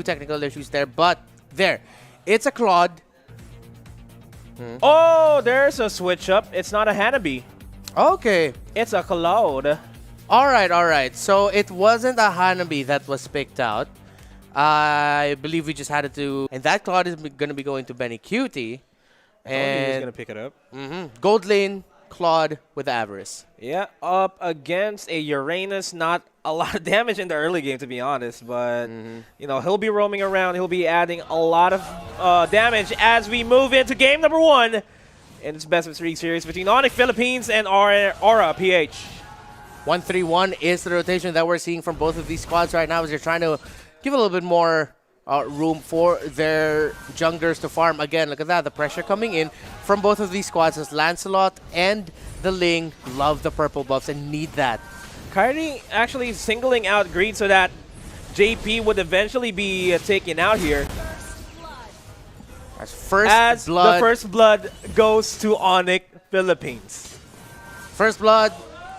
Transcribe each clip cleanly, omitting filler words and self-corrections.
technical issues there, but there. It's a Claude. Oh, there's a switch up. It's not a Hanabi. Okay. It's a Cloud. Alright. So it wasn't a Hanabi that was picked out. I believe we just had it to... And that Claude is going to be going to Benny Cutie. And he was going to pick it up. Gold lane, Claude with Avarice. Yeah, up against a Uranus. Not a lot of damage in the early game, to be honest. But, you know, he'll be roaming around. He'll be adding a lot of damage as we move into game number 1 in this best of 3 series between Onic Philippines and Aura PH. 1-3-1 is the rotation that we're seeing from both of these squads right now as they're trying to give a little bit more room for their junglers to farm. Again, look at that, the pressure coming in from both of these squads as Lancelot and the Ling love the purple buffs and need that. Kyrie actually singling out Greed so that JP would eventually be taken out here. As the first blood goes to Onic Philippines. First blood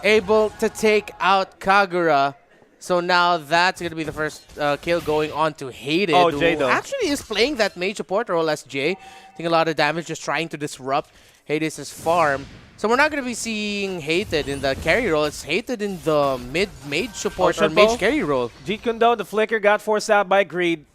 able to take out Kagura. So now that's going to be the first kill going on to Hated, who though actually is playing that mage support role as Jay. I think a lot of damage just trying to disrupt Hades' farm. So we're not going to be seeing Hated in the carry role. It's Hated in the mid-mage support or mage carry role. Jeet Kundo, the flicker got forced out by Greed.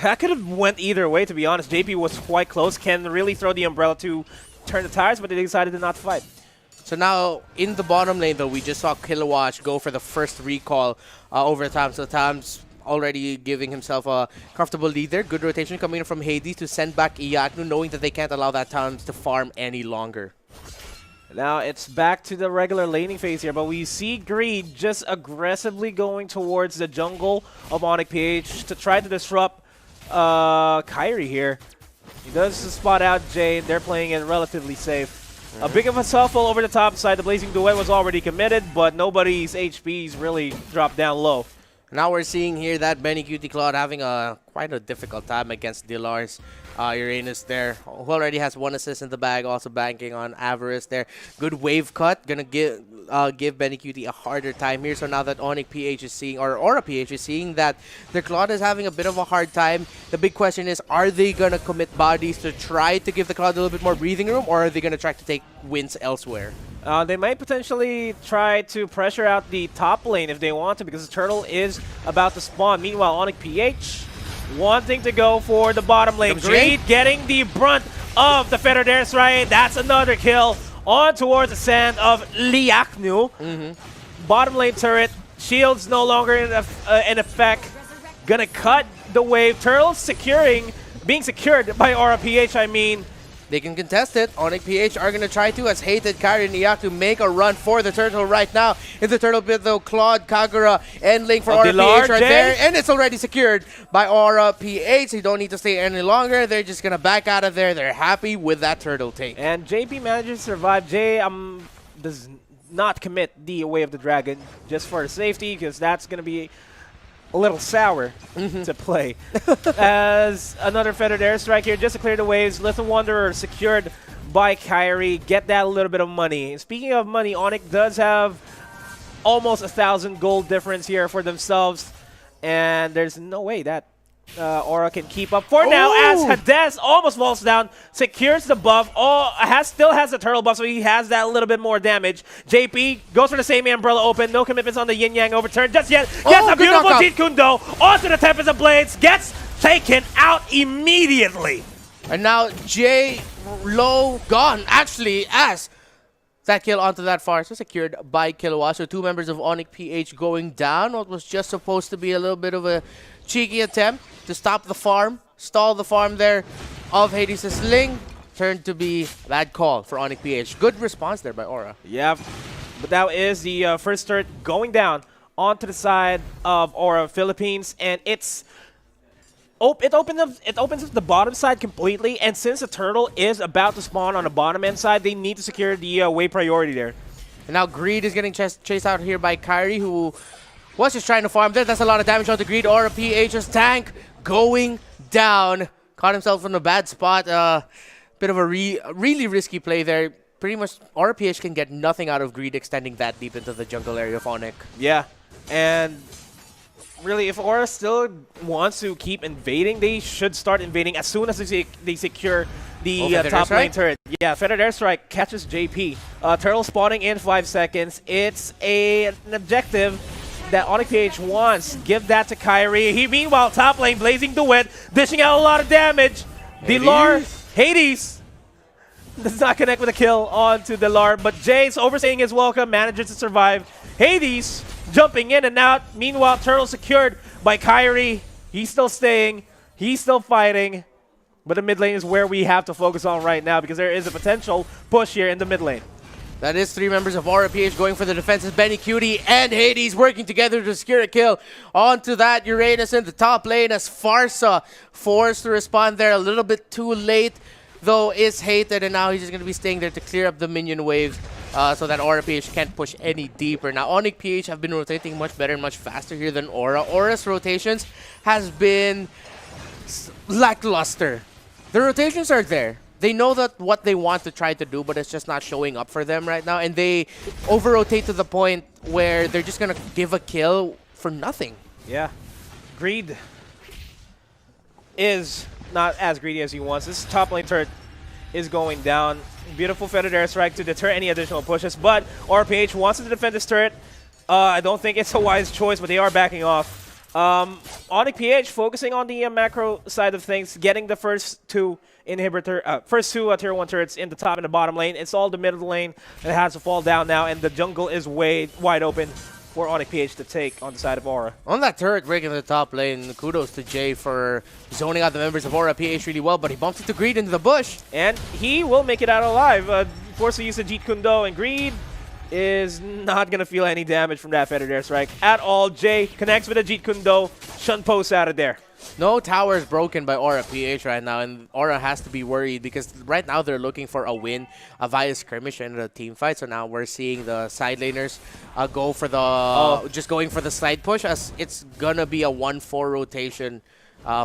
That could have went either way, to be honest. JP was quite close. Can really throw the umbrella to turn the tires, but they decided to not fight. So now, in the bottom lane, though, we just saw Kilowatt go for the first recall over time. So Tam's already giving himself a comfortable lead there. Good rotation coming in from Hades to send back Iyaknu, knowing that they can't allow that Tams to farm any longer. Now it's back to the regular laning phase here, but we see Greed just aggressively going towards the jungle of Onic PH to try to disrupt Kyrie here. He does spot out Jay. They're playing it relatively safe. A big of a shuffle over the top side. The Blazing Duet was already committed, but nobody's HPs really dropped down low. Now we're seeing here that Benny Cutie Claude having quite a difficult time against Dilar's Uranus there, who already has 1 assist in the bag, also banking on Avarice there. Good wave cut, gonna give Benny Cutie a harder time here. So now that Onic PH is seeing, or Aura PH is seeing that their Claude is having a bit of a hard time, the big question is, are they gonna commit bodies to try to give the Claude a little bit more breathing room, or are they gonna try to take wins elsewhere? They might potentially try to pressure out the top lane if they want to, because the turtle is about to spawn. Meanwhile, Onic PH wanting to go for the bottom lane. Greed getting the brunt of the Feather Dare Strike. That's another kill on towards the sand of Iyaknu. Bottom lane turret. Shields no longer in effect. Gonna cut the wave. Turtles being secured by Aura PH, I mean. They can contest it. Onic PH are going to try to, as Hated, Kyrie, and Iyaknu make a run for the turtle right now. In the turtle pit, though, Claude, Kagura, and Link for Aura PH right there. And it's already secured by Aura PH. They don't need to stay any longer. They're just going to back out of there. They're happy with that turtle take. And JP manages to survive. Jay does not commit the Way of the Dragon just for safety, because that's going to be a little sour to play. As another Feathered Airstrike here just to clear the waves. Little Wanderer secured by Kyrie. Get that little bit of money. Speaking of money, Onic does have almost 1,000 gold difference here for themselves. And there's no way that Aura can keep up for now, as Hades almost falls down, secures the buff. Still has the turtle buff, so he has that little bit more damage. JP goes for the same umbrella open. No commitments on the yin yang overturn just yet. Gets a beautiful Jeet Kundo onto the Tempest of Blades. Gets taken out immediately. And now Jay low gone, actually, as that kill onto that forest was secured by Kilowatt. So 2 members of Onic PH going down. What was just supposed to be a little bit of a cheeky attempt to stop the farm, stall the farm there of Hades' Ling, turned to be bad call for Onic PH. Good response there by Aura. Yeah, but that is the first turret going down onto the side of Aura Philippines, and it opens up the bottom side completely. And since the turtle is about to spawn on the bottom end side, they need to secure the wave priority there. And now Greed is getting chased out here by Kyrie, who was just trying to farm there. That's a lot of damage on the Greed. Aura PH's tank going down. Caught himself in a bad spot. Bit of a really risky play there. Pretty much Aura PH can get nothing out of Greed extending that deep into the jungle area of Onic. Yeah, and really, if Aura still wants to keep invading, they should start invading as soon as they secure the top lane turret. Yeah, Feathered Airstrike catches JP. Turtle spawning in 5 seconds. It's an objective that Onic PH wants. Give that to Kyrie. He, meanwhile, top lane, Blazing Duet, dishing out a lot of damage. Delar, Hades does not connect with a kill onto Delar, but Jay's overstaying his welcome, manages to survive. Hades jumping in and out. Meanwhile, Turtle secured by Kyrie. He's still staying. He's still fighting. But the mid lane is where we have to focus on right now because there is a potential push here in the mid lane. That is 3 members of Aura PH going for the defenses. Benny Cutie and Hades working together to secure a kill. Onto that, Uranus in the top lane as Farsa forced to respond there a little bit too late, though is hated, and now he's just going to be staying there to clear up the minion waves so that Aura PH can't push any deeper. Now, Onic PH have been rotating much better and much faster here than Aura. Aura's rotations has been lackluster. The rotations are there. They know that what they want to try to do, but it's just not showing up for them right now. And they over-rotate to the point where they're just going to give a kill for nothing. Yeah. Greed is not as greedy as he wants. This top lane turret is going down. Beautiful Feathered Airstrike to deter any additional pushes, but RPH wants to defend this turret. I don't think it's a wise choice, but they are backing off. Onic PH focusing on the macro side of things, getting the first two tier 1 turrets in the top and the bottom lane. It's all the middle lane that has to fall down now, and the jungle is wide open for Onic PH to take on the side of Aura. On that turret breaking the top lane, kudos to Jay for zoning out the members of Aura PH really well, but he bumps into Greed into the bush. And he will make it out alive. Forced to use the Jeet Kundo, and Greed is not going to feel any damage from that Feathered Airstrike at all. Jay connects with a Jeet Kundo, Shun posts out of there. No tower is broken by Aura PH right now, and Aura has to be worried because right now they're looking for a win via skirmish and a team fight. So now we're seeing the side laners go for the just going for the side push, as it's gonna be a 1-4 rotation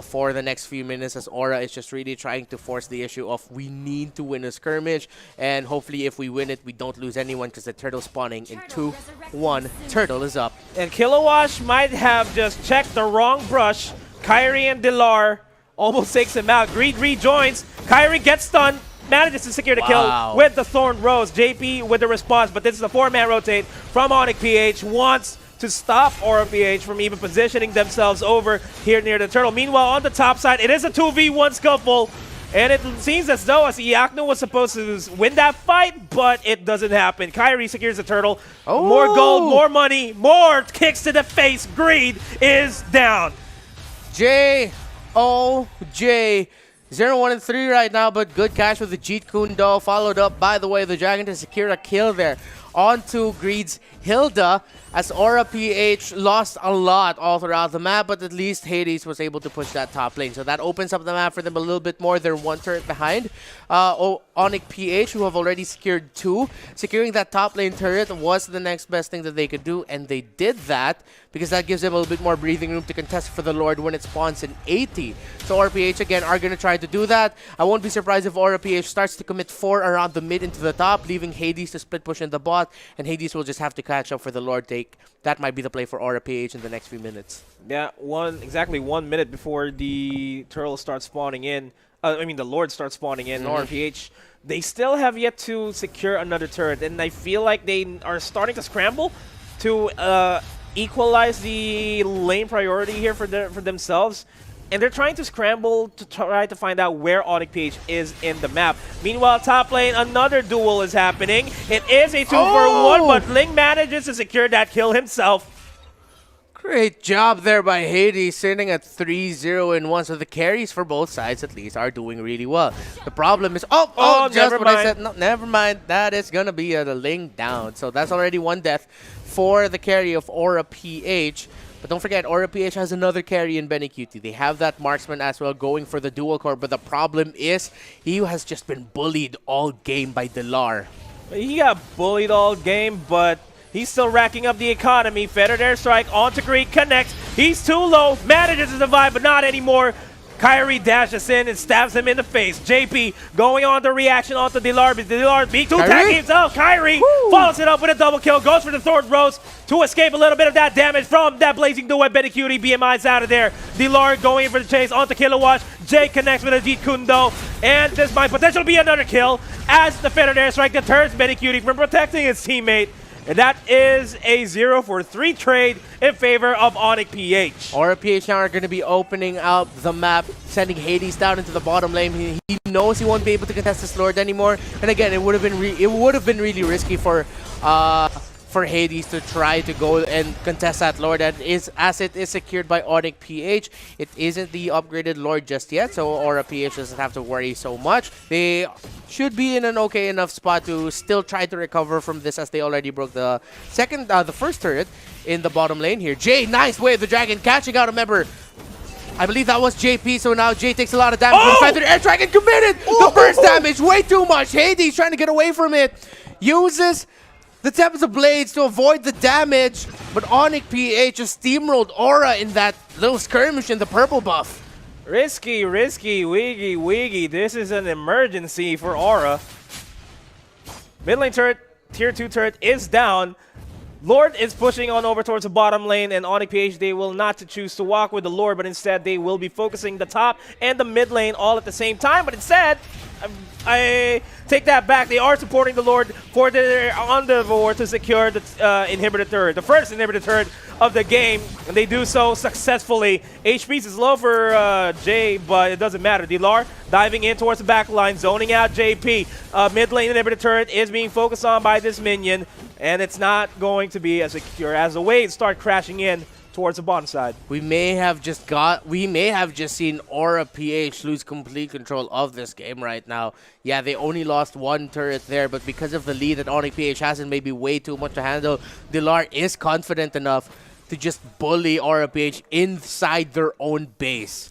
for the next few minutes, as Aura is just really trying to force the issue of we need to win a skirmish, and hopefully if we win it, we don't lose anyone because the turtle spawning in 2-1. Turtle is up. And Kilowash might have just checked the wrong brush. Kyrie and Delar almost takes him out. Greed rejoins. Kyrie gets stunned, manages to secure the kill with the Thorn Rose. JP with the response, but this is a 4-man rotate from Onic PH. Wants to stop Aura PH from even positioning themselves over here near the turtle. Meanwhile, on the top side, it is a 2v1 scuffle, and it seems as though Iacno was supposed to win that fight, but it doesn't happen. Kyrie secures the turtle. More gold, more money, more kicks to the face. Greed is down. J-O-J. 0-1-3 right now, but good catch with the Jeet Kundo, followed up by the way the Dragon to secure a kill there onto Greed's Hilda, as Aura PH lost a lot all throughout the map, but at least Hades was able to push that top lane. So that opens up the map for them a little bit more. They're 1 turret behind. Onic PH, who have already secured 2. Securing that top lane turret was the next best thing that they could do, and they did that because that gives them a little bit more breathing room to contest for the Lord when it spawns in 80. So Aura PH again are going to try to do that. I won't be surprised if Aura PH starts to commit 4 around the mid into the top, leaving Hades to split push in the bot, and Hades will just have to catch up for the Lord take. That might be the play for Aura PH in the next few minutes. Yeah, exactly 1 minute before the turtle starts spawning in. The Lord starts spawning in. Aura PH, they still have yet to secure another turret, and I feel like they are starting to scramble to equalize the lane priority here for themselves. And they're trying to scramble to try to find out where Onic PH is in the map. Meanwhile, top lane, another duel is happening. It is a 2-for-1, but Ling manages to secure that kill himself. Great job there by Hades, sitting at 3-0-1. So the carries for both sides, at least, are doing really well. The problem is, just what I said. No, never mind. That is going to be a Ling down. So that's already 1 death for the carry of Aura PH. But don't forget, Aura PH has another carry in Benny Cutie. They have that marksman as well going for the dual core. But the problem is, he has just been bullied all game by Delar. He got bullied all game, but he's still racking up the economy. Feathered Airstrike onto Greed, connects. He's too low, manages to survive, but not anymore. Kyrie dashes in and stabs him in the face. JP going on the reaction onto Dilar. Dilar being two-tag himself. Kyrie follows it up with a double kill. Goes for the Thorn Rose to escape a little bit of that damage from that Blazing Duet. Benny Cutie, BMI's out of there. Dilar going in for the chase onto Kilowatt. Jay connects with a Jeet Kundo. And this might potentially be another kill as the Feathered Airstrike deters Benny Cutie from protecting his teammate. And that is a 0-for-3 trade in favor of Onic PH. Aura PH now are going to be opening out the map, sending Hades down into the bottom lane. He knows he won't be able to contest this Lord anymore. And again, it would have been really risky for Hades to try to go and contest that Lord. As it is secured by Onic PH. It isn't the upgraded Lord just yet, so Aura PH doesn't have to worry so much. They should be in an okay enough spot to still try to recover from this, as they already broke the first turret in the bottom lane here. Jay, nice wave the dragon, catching out a member. I believe that was JP, so now Jay takes a lot of damage. Oh! Feathered Air Dragon committed! The burst damage, way too much. Hades trying to get away from it. Uses the Tempest of Blades to avoid the damage, but Onic PH just steamrolled Aura in that little skirmish in the purple buff. Risky, wiggy, wiggy. This is an emergency for Aura. Mid lane turret, tier 2 turret is down. Lord is pushing on over towards the bottom lane, and Onic PH, they will not choose to walk with the Lord, but instead they will be focusing the top and the mid lane all at the same time. But instead, I take that back. They are supporting the Lord for their endeavor to secure the inhibitor turret, the first inhibitor turret of the game, and they do so successfully. HP is low for Jay, but it doesn't matter. Dilar diving in towards the back line, zoning out JP. Mid lane inhibitor turret is being focused on by this minion, and it's not going to be as secure as the waves start crashing in towards the bottom side. We may have just seen Aura PH lose complete control of this game right now. Yeah, they only lost one turret there, but because of the lead that Onic PH has and maybe way too much to handle, Dilar is confident enough to just bully Aura PH inside their own base.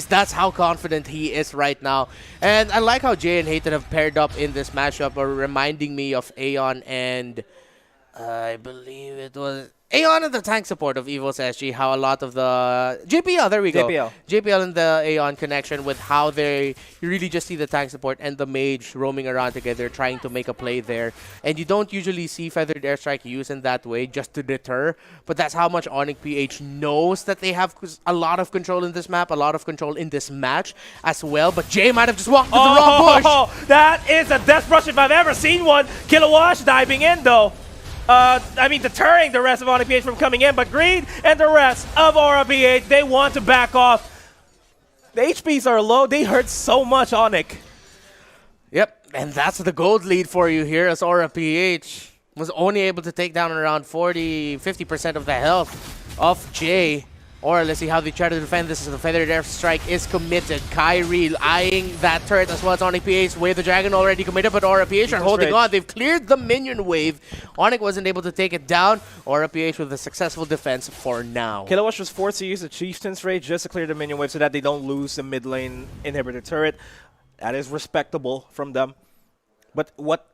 That's how confident he is right now. And I like how Jay and Hayton have paired up in this matchup, reminding me of Aeon and I believe it was Aeon and the tank support of Evo's SG, how a lot of the JPL, there we go. JPL and the Aeon connection, with how you really just see the tank support and the mage roaming around together trying to make a play there. And you don't usually see Feathered Airstrike used in that way just to deter, but that's how much Onic PH knows that they have a lot of control in this map, a lot of control in this match as well. But Jay might have just walked into the wrong bush. That is a death rush if I've ever seen one. Kilowatt diving in though. Deterring the rest of Onic PH from coming in, but Greed and the rest of Aura PH, they want to back off. The HPs are low. They hurt so much, Onic. Yep, and that's the gold lead for you here, as Aura PH was only able to take down around 50% of the health of Jay. Or let's see how they try to defend this as the Feathered Airstrike is committed. Kyrie eyeing that turret as well as Onic PH. Wave the Dragon already committed, but Aura PH are holding on. They've cleared the minion wave. Onic wasn't able to take it down. Aura PH with a successful defense for now. Kilowatt was forced to use the Chieftain's Rage just to clear the minion wave so that they don't lose the mid lane inhibitor turret. That is respectable from them. But what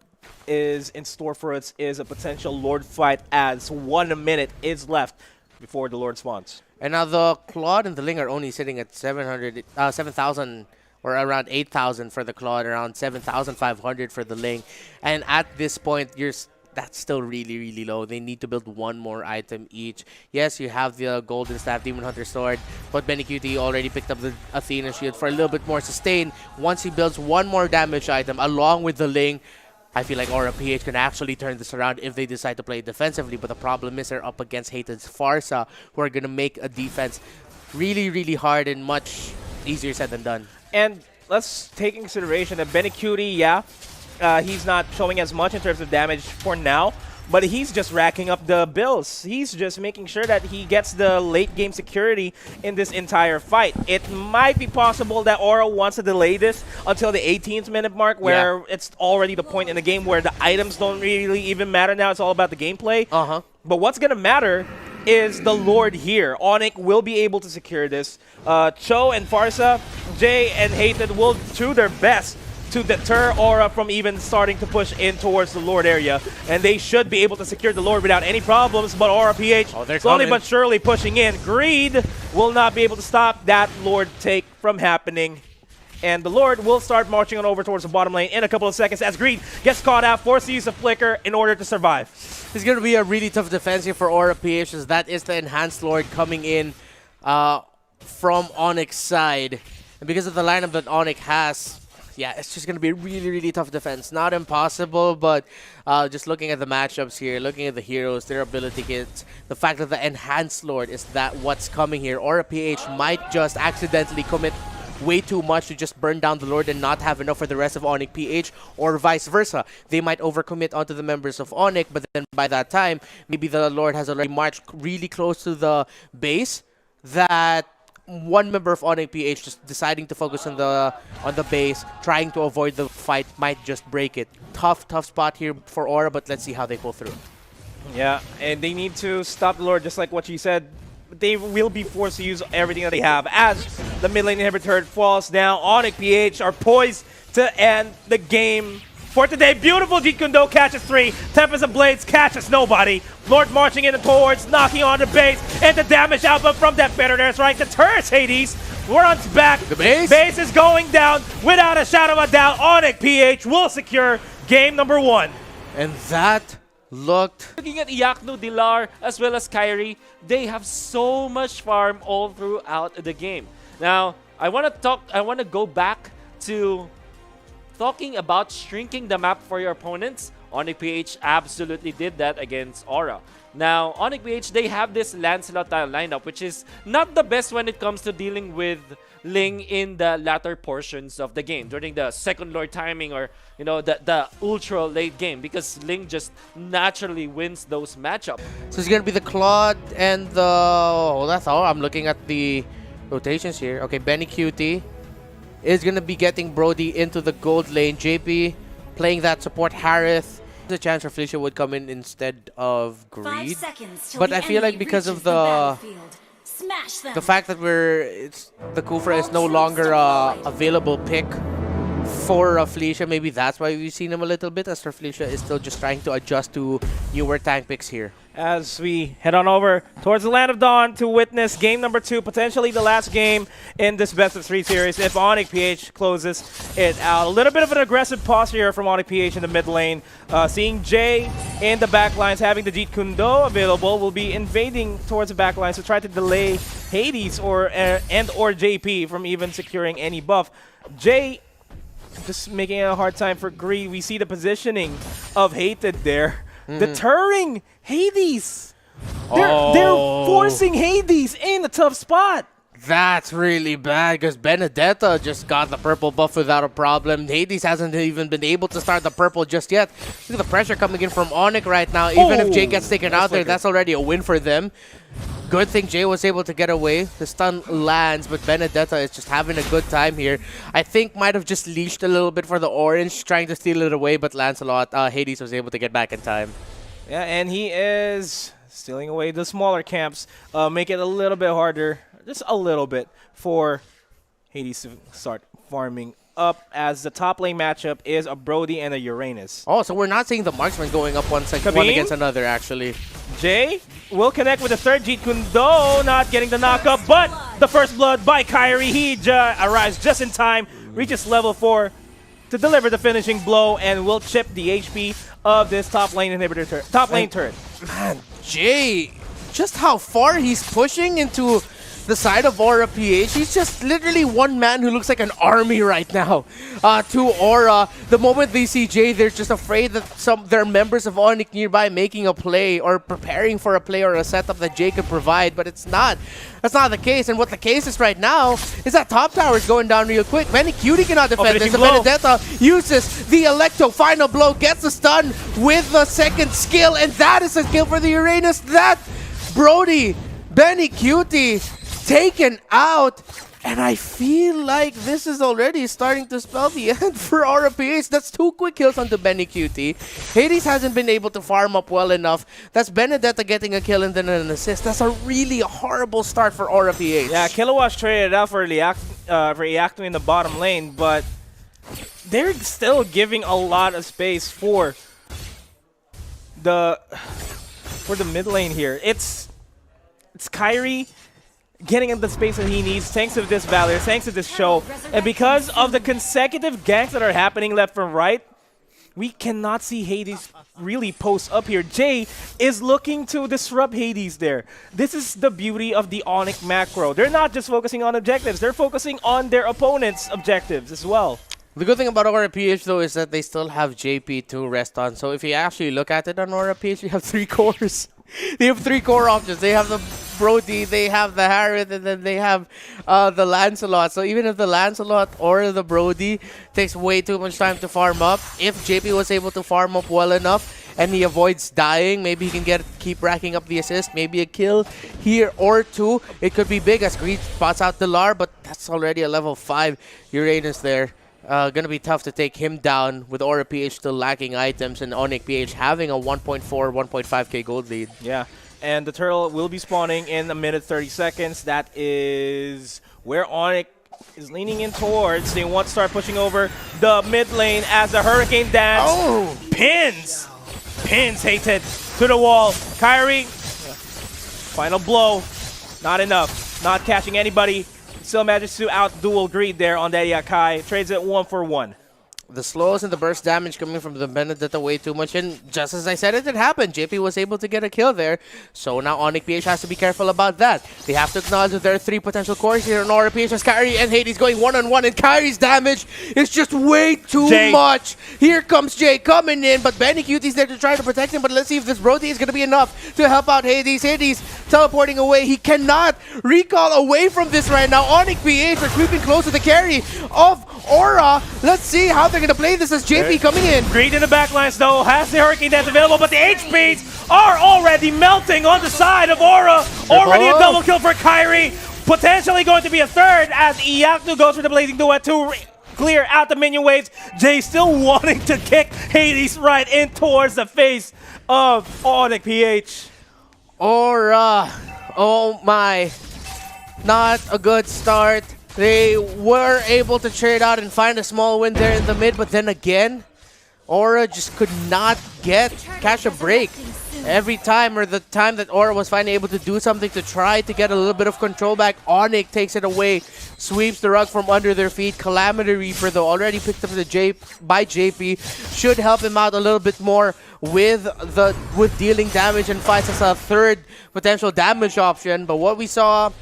is in store for us is a potential Lord fight, as 1 minute is left before the Lord spawns. And now the Claude and the Ling are only sitting at 7,000 or around 8,000 for the Claude, around 7,500 for the Ling. And at this point, that's still really, really low. They need to build one more item each. Yes, you have the Golden Staff, Demon Hunter Sword, but Benny QT already picked up the Athena Shield for a little bit more sustain. Once he builds one more damage item along with the Ling, I feel like Aura PH can actually turn this around if they decide to play defensively, but the problem is they're up against Hayton's Farsa, who are going to make a defense really, really hard and much easier said than done. And let's take in consideration that Benny Cutie, he's not showing as much in terms of damage for now, but he's just racking up the bills. He's just making sure that he gets the late game security in this entire fight. It might be possible that Aura wants to delay this until the 18th minute mark, where it's already the point in the game where the items don't really even matter now. It's all about the gameplay. But what's going to matter is the Lord here. Onic will be able to secure this. Cho and Farsa, Jay and Hayton will do their best to deter Aura from even starting to push in towards the Lord area. And they should be able to secure the Lord without any problems, but Aura PH slowly but surely pushing in. Greed will not be able to stop that Lord take from happening. And the Lord will start marching on over towards the bottom lane in a couple of seconds as Greed gets caught out, forced to use a flicker in order to survive. It's going to be a really tough defense here for Aura PH, as that is the Enhanced Lord coming in from Onic's side. And because of the lineup that Onic has, yeah, it's just going to be a really, really tough defense. Not impossible, but just looking at the matchups here, looking at the heroes, their ability kits, the fact that the Enhanced Lord is that what's coming here. Aura PH might just accidentally commit way too much to just burn down the Lord and not have enough for the rest of Onic PH, or vice versa. They might overcommit onto the members of Onic, but then by that time, maybe the Lord has already marched really close to the base, that one member of Onic PH just deciding to focus on the base, trying to avoid the fight, might just break it. Tough spot here for Aura, but let's see how they pull through. Yeah, and they need to stop the Lord, just like what she said. They will be forced to use everything that they have as the mid lane inhibitor falls down. Onic PH are poised to end the game for today. Beautiful Jeet Kune Do catches 3. Tempest of Blades catches nobody. Lord marching in towards, knocking on the base, and the damage output from that Predator's right. The turret Hades runs back. The base? Base is going down without a shadow of a doubt. Onic PH will secure game number 1. And that looked... Looking at Iakno, Dilar, as well as Kyrie, they have so much farm all throughout the game. Now, I want to go back to talking about shrinking the map for your opponents. Onic PH absolutely did that against Aura. Now, Onic PH, they have this Lancelot style lineup, which is not the best when it comes to dealing with Ling in the latter portions of the game, during the second Lord timing, or the ultra late game, because Ling just naturally wins those matchups. So it's gonna be the Claude and the... Oh, that's all. I'm looking at the rotations here. Okay, Benny QT is gonna be getting Brody into the gold lane. JP playing that support Harith. The chance for Felicia would come in instead of Greed. But I feel like because of the fact that the Kufra is no longer available pick for Felicia, maybe that's why we've seen him a little bit, as Felicia is still just trying to adjust to newer tank picks here. As we head on over towards the Land of Dawn to witness game number 2, potentially the last game in this best of 3 series if Onic PH closes it out. A little bit of an aggressive posture here from Onic PH in the mid lane. Seeing Jay in the back lines, having the Jeet Kune Do available, will be invading towards the back lines to try to delay Hades or JP from even securing any buff. Jay just making it a hard time for Greed. We see the positioning of Hated there. Deterring Hades. They're forcing Hades in a tough spot. That's really bad, because Benedetta just got the purple buff without a problem. Hades hasn't even been able to start the purple just yet. Look at the pressure coming in from Onic right now. Even if Jay gets taken out there, that's already a win for them. Good thing Jay was able to get away. The stun lands, but Benedetta is just having a good time here. I think might have just leashed a little bit for the orange, trying to steal it away, but Lancelot, Hades was able to get back in time. Yeah, and he is stealing away the smaller camps, make it a little bit harder, just a little bit, for Hades to start farming up, as the top lane matchup is a Brody and a Uranus. Oh, so we're not seeing the marksman going up one against another, actually. Jay will connect with the third Jeet Kune Do, not getting the knockup, but the first blood by Kyrie. He arrives just in time, reaches level 4 to deliver the finishing blow, and will chip the HP of this top lane inhibitor, top lane turret. Man, Jay, just how far he's pushing into the side of Aura PH. He's just literally one man who looks like an army right now to Aura. The moment they see Jay, they're just afraid that there are members of Onic nearby making a play or preparing for a play or a setup that Jay could provide, but it's not. That's not the case, and what the case is right now is that top tower is going down real quick. Benny Cutie cannot defend this. Benedetta uses the Electro final blow, gets the stun with the second skill, and that is a kill for the Uranus. That Brody, Benny Cutie taken out, and I feel like this is already starting to spell the end for Aura PH. That's 2 quick kills onto Benny QT. Hades hasn't been able to farm up well enough. That's Benedetta getting a kill and then an assist. That's a really horrible start for Aura PH. Yeah, Kilowatt traded out for Iacno in the bottom lane, but they're still giving a lot of space for the mid lane here. It's Kyrie getting in the space that he needs thanks to this Valor, thanks to this show. And because of the consecutive ganks that are happening left from right, we cannot see Hades really post up here. Jay is looking to disrupt Hades there. This is the beauty of the Onic macro. They're not just focusing on objectives, they're focusing on their opponent's objectives as well. The good thing about Aura PH though is that they still have JP to rest on. So if you actually look at it on Aura PH, you have 3 cores. They have 3 core options. They have the Brody, they have the Harith, and then they have the Lancelot. So even if the Lancelot or the Brody takes way too much time to farm up, if JP was able to farm up well enough and he avoids dying, maybe he can keep racking up the assist, maybe a kill here or 2. It could be big as Greed spots out the Lar, but that's already a level 5 Uranus there. Gonna be tough to take him down with Aura PH still lacking items and Onic PH having a 1.4, 1.5k gold lead. Yeah, and the turtle will be spawning in a minute 30 seconds. That is where Onic is leaning in towards. They want to start pushing over the mid lane as the Hurricane Dance pins Hated to the wall. Kyrie, final blow, not enough, not catching anybody. Still manages to out-duel Greed there on that Yakai. Trades it 1-for-1. The slows and the burst damage coming from the Benedetta way too much, and just as I said it happened. JP was able to get a kill there, so now Onic PH has to be careful about that. They have to acknowledge that there are 3 potential cores here, and Aura PH has Kyrie and Hades going one-on-one, and Kyrie's damage is just way too much. Here comes Jay coming in, but Benny Cutie's there to try to protect him, but let's see if this Brody is going to be enough to help out Hades. Hades teleporting away. He cannot recall away from this right now. Onic PH are creeping close to the carry of Aura. Let's see how they're going to play this as JP coming in. Greed in the backlines though, has the Hurricane Dance available, but the HPs are already melting on the side of Aura. Already a double kill for Kyrie. Potentially going to be a third as Iaknu goes for the Blazing Duet to clear out the minion waves. Jay still wanting to kick Hades right in towards the face of Onic PH. Aura, oh my, not a good start. They were able to trade out and find a small win there in the mid, but then again, Aura just could not catch a break. Every time, or the time that Aura was finally able to do something to try to get a little bit of control back, Onic takes it away, sweeps the rug from under their feet. Calamity Reaper, though, already picked up by JP, should help him out a little bit more with dealing damage and fights as a third potential damage option. But what we saw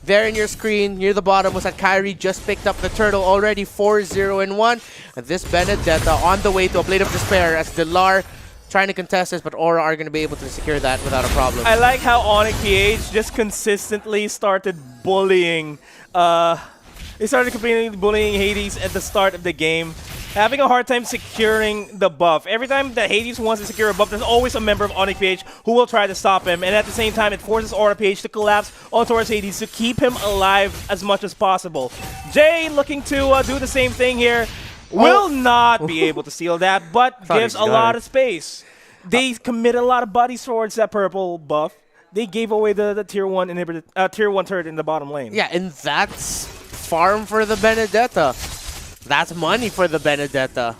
there in your screen near the bottom was that Kyrie just picked up the turtle, already 4-0-1. And this Benedetta on the way to a Blade of Despair as Delar trying to contest this, but Aura are going to be able to secure that without a problem. I like how Onic PH just consistently started bullying. They started completely bullying Hades at the start of the game, having a hard time securing the buff. Every time that Hades wants to secure a buff, there's always a member of Onic PH who will try to stop him, and at the same time, it forces Aura PH to collapse on towards Hades to keep him alive as much as possible. Jay looking to do the same thing here. Will not be able to steal that, but gives a lot of space. They commit a lot of bodies towards that purple buff. They gave away the tier 1 inhibitor, tier 1 turret in the bottom lane. Yeah, and that's farm for the Benedetta. That's money for the Benedetta.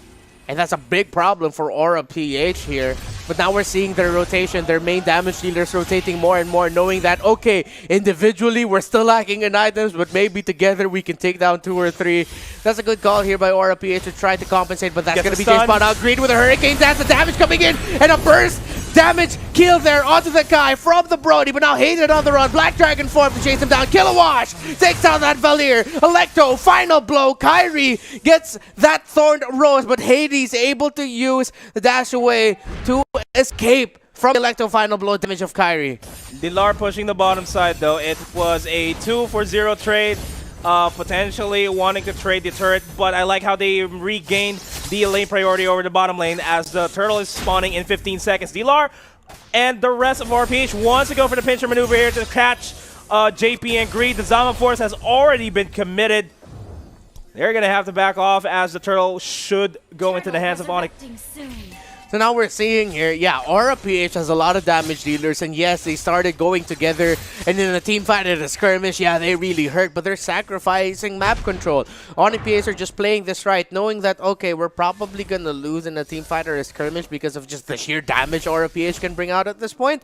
And that's a big problem for Aura PH here. But now we're seeing their rotation, their main damage dealers rotating more and more, knowing that, okay, individually we're still lacking in items, but maybe together we can take down 2 or 3. That's a good call here by Aura PH to try to compensate, but that's going to be Jay spawned out. Greed with a Hurricane Dance, the damage coming in, and a burst damage kill there onto the guy from the Brody, but now Hated on the run. Black Dragon form to chase him down. Killawash takes down that Valir. Electro, final blow. Kyrie gets that Thorned Rose, but Hades able to use the dash away to escape from Electro final blow damage of Kyrie. Delar pushing the bottom side though. It was a 2-for-0 trade. Potentially wanting to trade the turret, but I like how they regained the lane priority over the bottom lane as the turtle is spawning in 15 seconds. Delar and the rest of RPH wants to go for the pincher maneuver here to catch JP and Greed. The Zama Force has already been committed. They're going to have to back off as the turtle should go into the hands of Onic. So now we're seeing here, yeah, Aura PH has a lot of damage dealers, and yes, they started going together, and in a team fight at a skirmish, yeah, they really hurt, but they're sacrificing map control. Onic PH are just playing this right, knowing that, okay, we're probably gonna lose in a team fight or a skirmish because of just the sheer damage Aura PH can bring out at this point.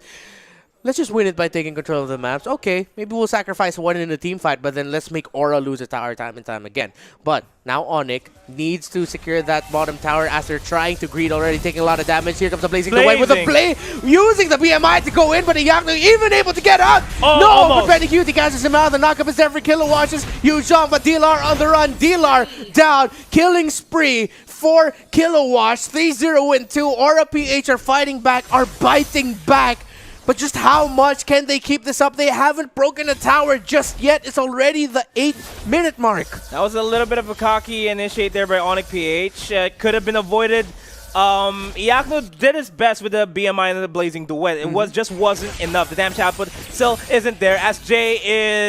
Let's just win it by taking control of the maps. Okay, maybe we'll sacrifice one in a team fight, but then let's make Aura lose a tower time and time again. But now Onic needs to secure that bottom tower as they're trying to greed already, taking a lot of damage. Here comes the Blazing Away with a play, using the BMI to go in, but Iyakno even able to get out. Oh, no, almost. but Pennycutie catches him out. The knockup is there for Kilowatches. Huge jump, but DLR on the run. DLR down, killing spree for Kilowatts. 3-0 win 2. Aura PH are fighting back, are biting back. But just how much can they keep this up? They haven't broken a tower just yet. It's already the 8-minute mark. That was a little bit of a cocky initiate there by Onic PH. Could have been avoided. Iyakno did his best with the BMI and the Blazing Duet. It wasn't enough. The damage output still isn't there, as Jay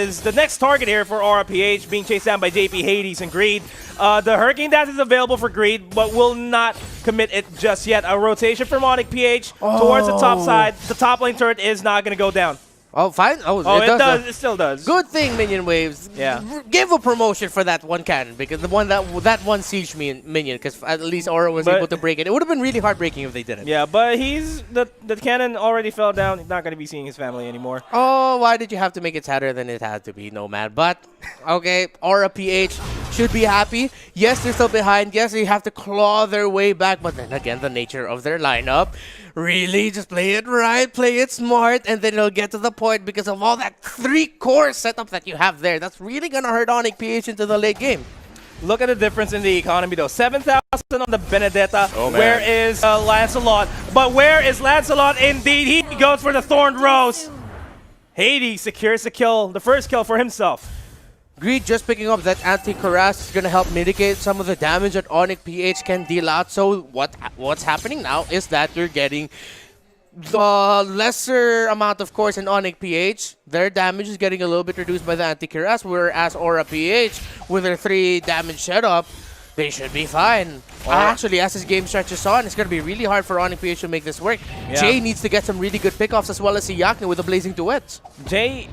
is the next target here for Aura PH, being chased down by JP, Hades, and Greed. The Hurricane Dash is available for Greed, but will not commit it just yet. A rotation from Onic PH towards the top side. The top lane turret is not going to go down. Oh, fine. Oh, it does. It still does. Good thing, Minion Waves. Yeah. Give a promotion for that one cannon, because the one that one siege minion, because at least Aura was able to break it. It would have been really heartbreaking if they didn't. Yeah, but the cannon already fell down. He's not going to be seeing his family anymore. Oh, why did you have to make it sadder than it had to be, Nomad? But okay, Aura PH should be happy. Yes, they're still behind. Yes, they have to claw their way back. But then again, the nature of their lineup. Really, just play it right, play it smart, and then it'll get to the point because of all that 3-core setup that you have there. That's really going to hurt Onic PH into the late game. Look at the difference in the economy, though. 7,000 on the Benedetta. Oh, man. Where is Lancelot? But where is Lancelot? Indeed, he goes for the Thorned Rose. Hades secures the kill, the first kill for himself. Greed just picking up that anti-Cuirass is going to help mitigate some of the damage that Onic PH can deal out. So what's happening now is that you're getting the lesser amount of cores in Onic PH. Their damage is getting a little bit reduced by the anti-Cuirass, whereas Aura PH, with their 3 damage setup, they should be fine. Actually, as this game stretches on, it's going to be really hard for Onic PH to make this work. Yeah. Jay needs to get some really good pickoffs, as well as Iyakno with the Blazing Duets. Jay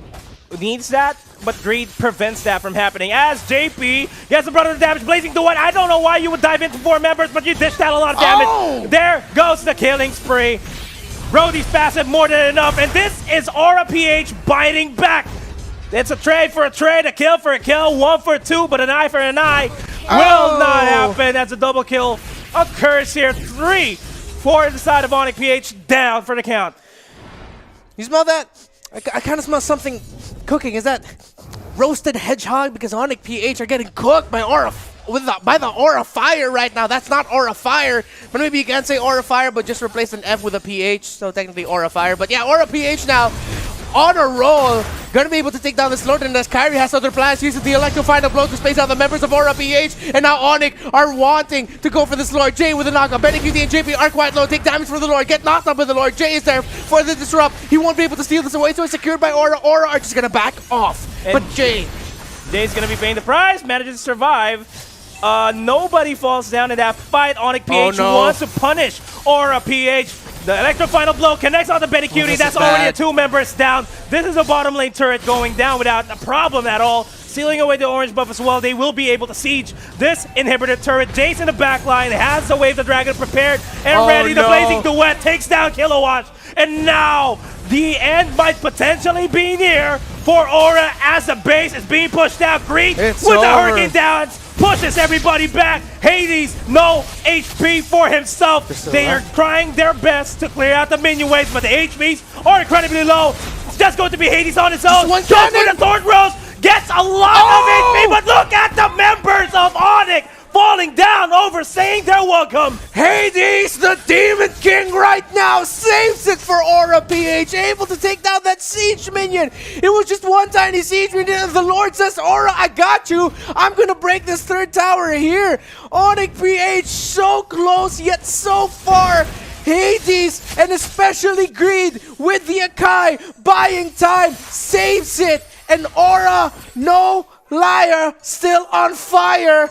needs that, but Greed prevents that from happening. As JP gets the brunt of the damage, Blazing Duet. I don't know why you would dive into 4 members, but you dished out a lot of damage. Oh! There goes the killing spree. Brody's passive more than enough, and this is Aura PH biting back. It's a trade for a trade, a kill for a kill, 1 for 2, but an eye for an eye will not happen. That's a double kill occurs here. 3 for the side of Onic PH, down for the count. You smell that? I kind of smell something cooking. Is that roasted hedgehog? Because Onic PH are getting cooked by by the Aura Fire right now. That's not Aura Fire, but maybe you can't say Aura Fire, but just replace an F with a PH, so technically Aura Fire. But yeah, Aura PH now on a roll, gonna be able to take down this Lord, and as Kyrie has other plans, uses the Electro Final Blow to space out the members of Aura PH, and now Onic are wanting to go for this Lord. Jay with a knockup, Pennycutie and JP are quite low, take damage for the Lord, get knocked up with the Lord. Jay is there for the disrupt, he won't be able to steal this away, so it's secured by Aura. Aura are just gonna back off, but Jay's gonna be paying the price, manages to survive. Nobody falls down in that fight. Onic PH wants to punish Aura PH. The Electro Final Blow connects on the Pennycutie. That's already 2 members down. This is a bottom lane turret going down without a problem at all. Sealing away the orange buff as well. They will be able to siege this inhibitor turret. Jace in the back line has the Wave the Dragon prepared and ready. The Blazing Duet takes down Kilowatt. And now the end might potentially be near for Aura as the base is being pushed out. Greed with the Hurricane Downs pushes everybody back. Hades, no HP for himself. They are trying their best to clear out the minion waves, but the HPs are incredibly low. It's just going to be Hades on his own. Goes for the Thorn Rose, gets a lot of HP, but look at the members of Onic falling down over saying they're welcome. Hades, the Demon King right now, saves it for Aura PH, able to take down that siege minion. It was just one tiny siege minion, and the Lord says, Aura, I got you. I'm going to break this 3rd tower here. Onic PH, so close, yet so far. Hades, and especially Greed, with the Akai, buying time, saves it. And Aura, no liar, still on fire.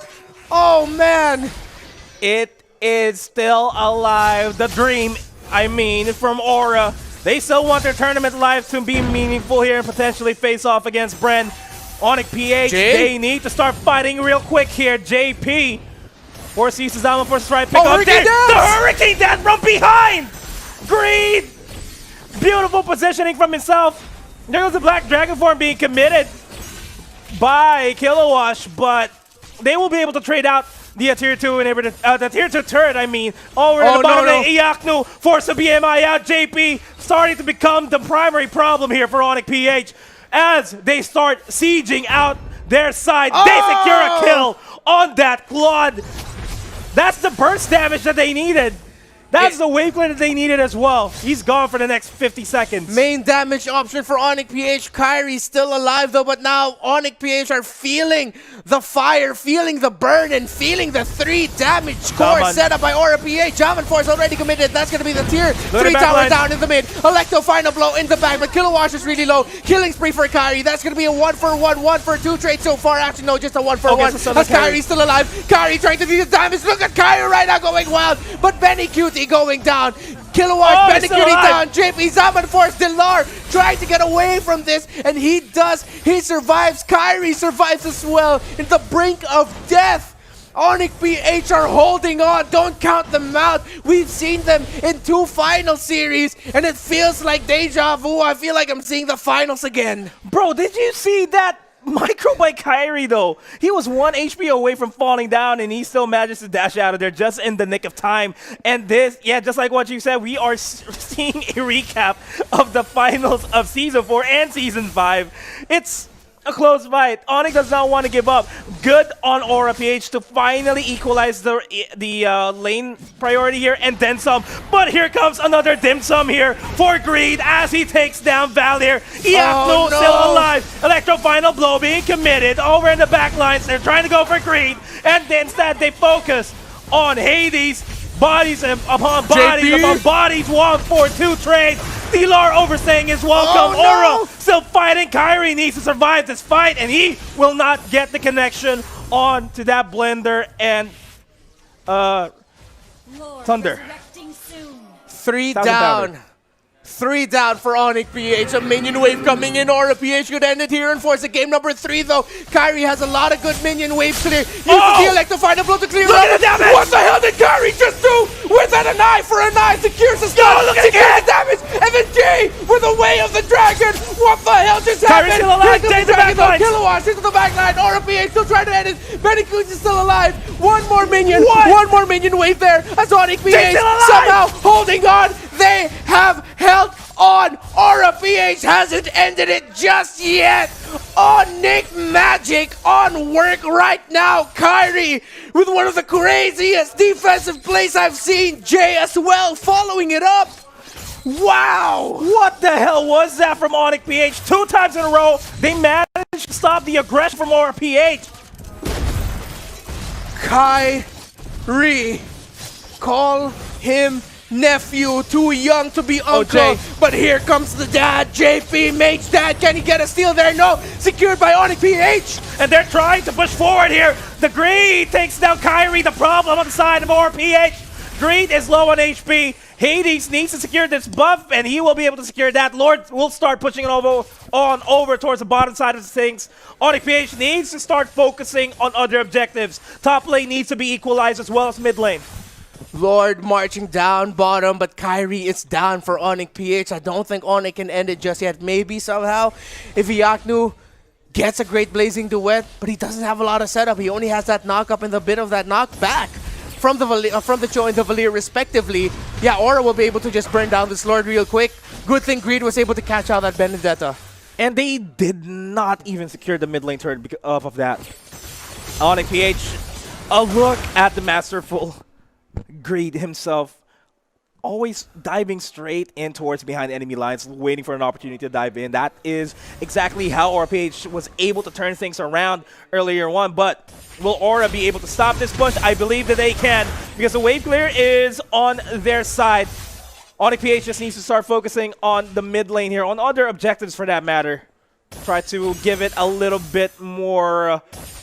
Oh, man. It is still alive. The dream, I mean, from Aura. They still want their tournament life to be meaningful here and potentially face off against Bren. Onic PH, they need to start fighting real quick here. JP forces Zama for a strike pick up there. The Hurricane Dance from behind! Greed! Beautiful positioning from himself. There goes the Black Dragon form being committed by Kilowash, but they will be able to trade out the tier 2 inhibitor, the tier 2 turret, I mean, over at the bottom lane. Iaknu force the BMI out. JP starting to become the primary problem here for Onic PH as they start sieging out their side. They secure a kill on that Claude. That's the burst damage that they needed. That's the wave clear that they needed as well. He's gone for the next 50 seconds. Main damage option for Onic PH. Kyrie still alive though, but now Onic PH are feeling the fire, feeling the burn, and feeling the 3 damage core set up by Aura PH. Javan Force already committed. That's going to be the tier 3 tower down in the mid. Electo final blow in the back, but Kilowash is really low. Killing spree for Kyrie. That's going to be a 1-for-1, 1-for-2 trade so far. Actually, no, just a 1-for-1. So as Kyrie's still alive. Kyrie trying to do the damage. Look at Kyrie right now going wild, but Benny Cutie going down. Kilowatt, Benny Cutie down. JP Zaman Force, Dilar trying to get away from this, and he does. He survives. Kyrie survives as well in the brink of death. Onic PH are holding on. Don't count them out. We've seen them in 2 final series, and it feels like deja vu. I feel like I'm seeing the finals again. Bro, did you see that micro by Kyrie though? He was 1 HP away from falling down, and he still manages to dash out of there just in the nick of time. And this, yeah, just like what you said, we are seeing a recap of the finals of Season 4 and Season 5. It's a close fight. Onic does not want to give up. Good on Aura PH to finally equalize the lane priority here, and then some. But here comes another dim sum here for Greed as he takes down Valier. Iaknu still alive. Electro final blow being committed over in the back lines. They're trying to go for Greed, and instead they focus on Hades. Bodies upon bodies upon bodies. 1-4-2 trade. Dilar overstaying his welcome. Aura still fighting. Kyrie needs to survive this fight, and he will not get the connection on to that blender and Thunder. 3 down. 3 down for Onic PH. A minion wave coming in. Aura PH could end it here and force a game number 3 though. Kyrie has a lot of good minion waves clear. Uses the Electro final blow to clear out. What the hell did Kyrie just do? With that an eye for an eye. Secures the stun. Secures the damage. And then Jay with a way of the dragon. What the hell just happened? Still alive. Jay's the back line. Kilowatt into the back line. Aura PH still trying to end it. Benny Cruz is still alive. One more minion. One more minion wave there. As Onic PH somehow holding on. They have held on. Aura PH hasn't ended it just yet. Onic Magic on work right now. Kyrie with one of the craziest defensive plays I've seen. Jay as well following it up. Wow. What the hell was that from Onic PH? 2 times in a row, they managed to stop the aggression from Aura PH. Kyrie. Call him nephew, too young to be uncle, but here comes the dad. JP makes dad. Can he get a steal there? No. Secured by Onic PH. And they're trying to push forward here. The Greed takes down Kyrie. The problem on the side of Aura PH. Greed is low on HP. Hades needs to secure this buff, and he will be able to secure that. Lord will start pushing it over towards the bottom side of things. Onic PH needs to start focusing on other objectives. Top lane needs to be equalized as well as mid lane. Lord marching down bottom, but Kyrie is down for Onic PH. I don't think Onic can end it just yet. Maybe somehow if Iaknu gets a great blazing duet, but he doesn't have a lot of setup. He only has that knock up and the bit of that knockback from the Cho and the Valier respectively. Yeah, Aura will be able to just burn down this Lord real quick. Good thing Greed was able to catch out that Benedetta. And they did not even secure the mid lane turret because of that. Onic PH, a look at the masterful Greed himself, always diving straight in towards behind enemy lines, waiting for an opportunity to dive in. That is exactly how Aura PH was able to turn things around earlier on. But will Aura be able to stop this push? I believe that they can, because the wave clear is on their side. Onic PH just needs to start focusing on the mid lane here, on other objectives for that matter. Try to give it a little bit more of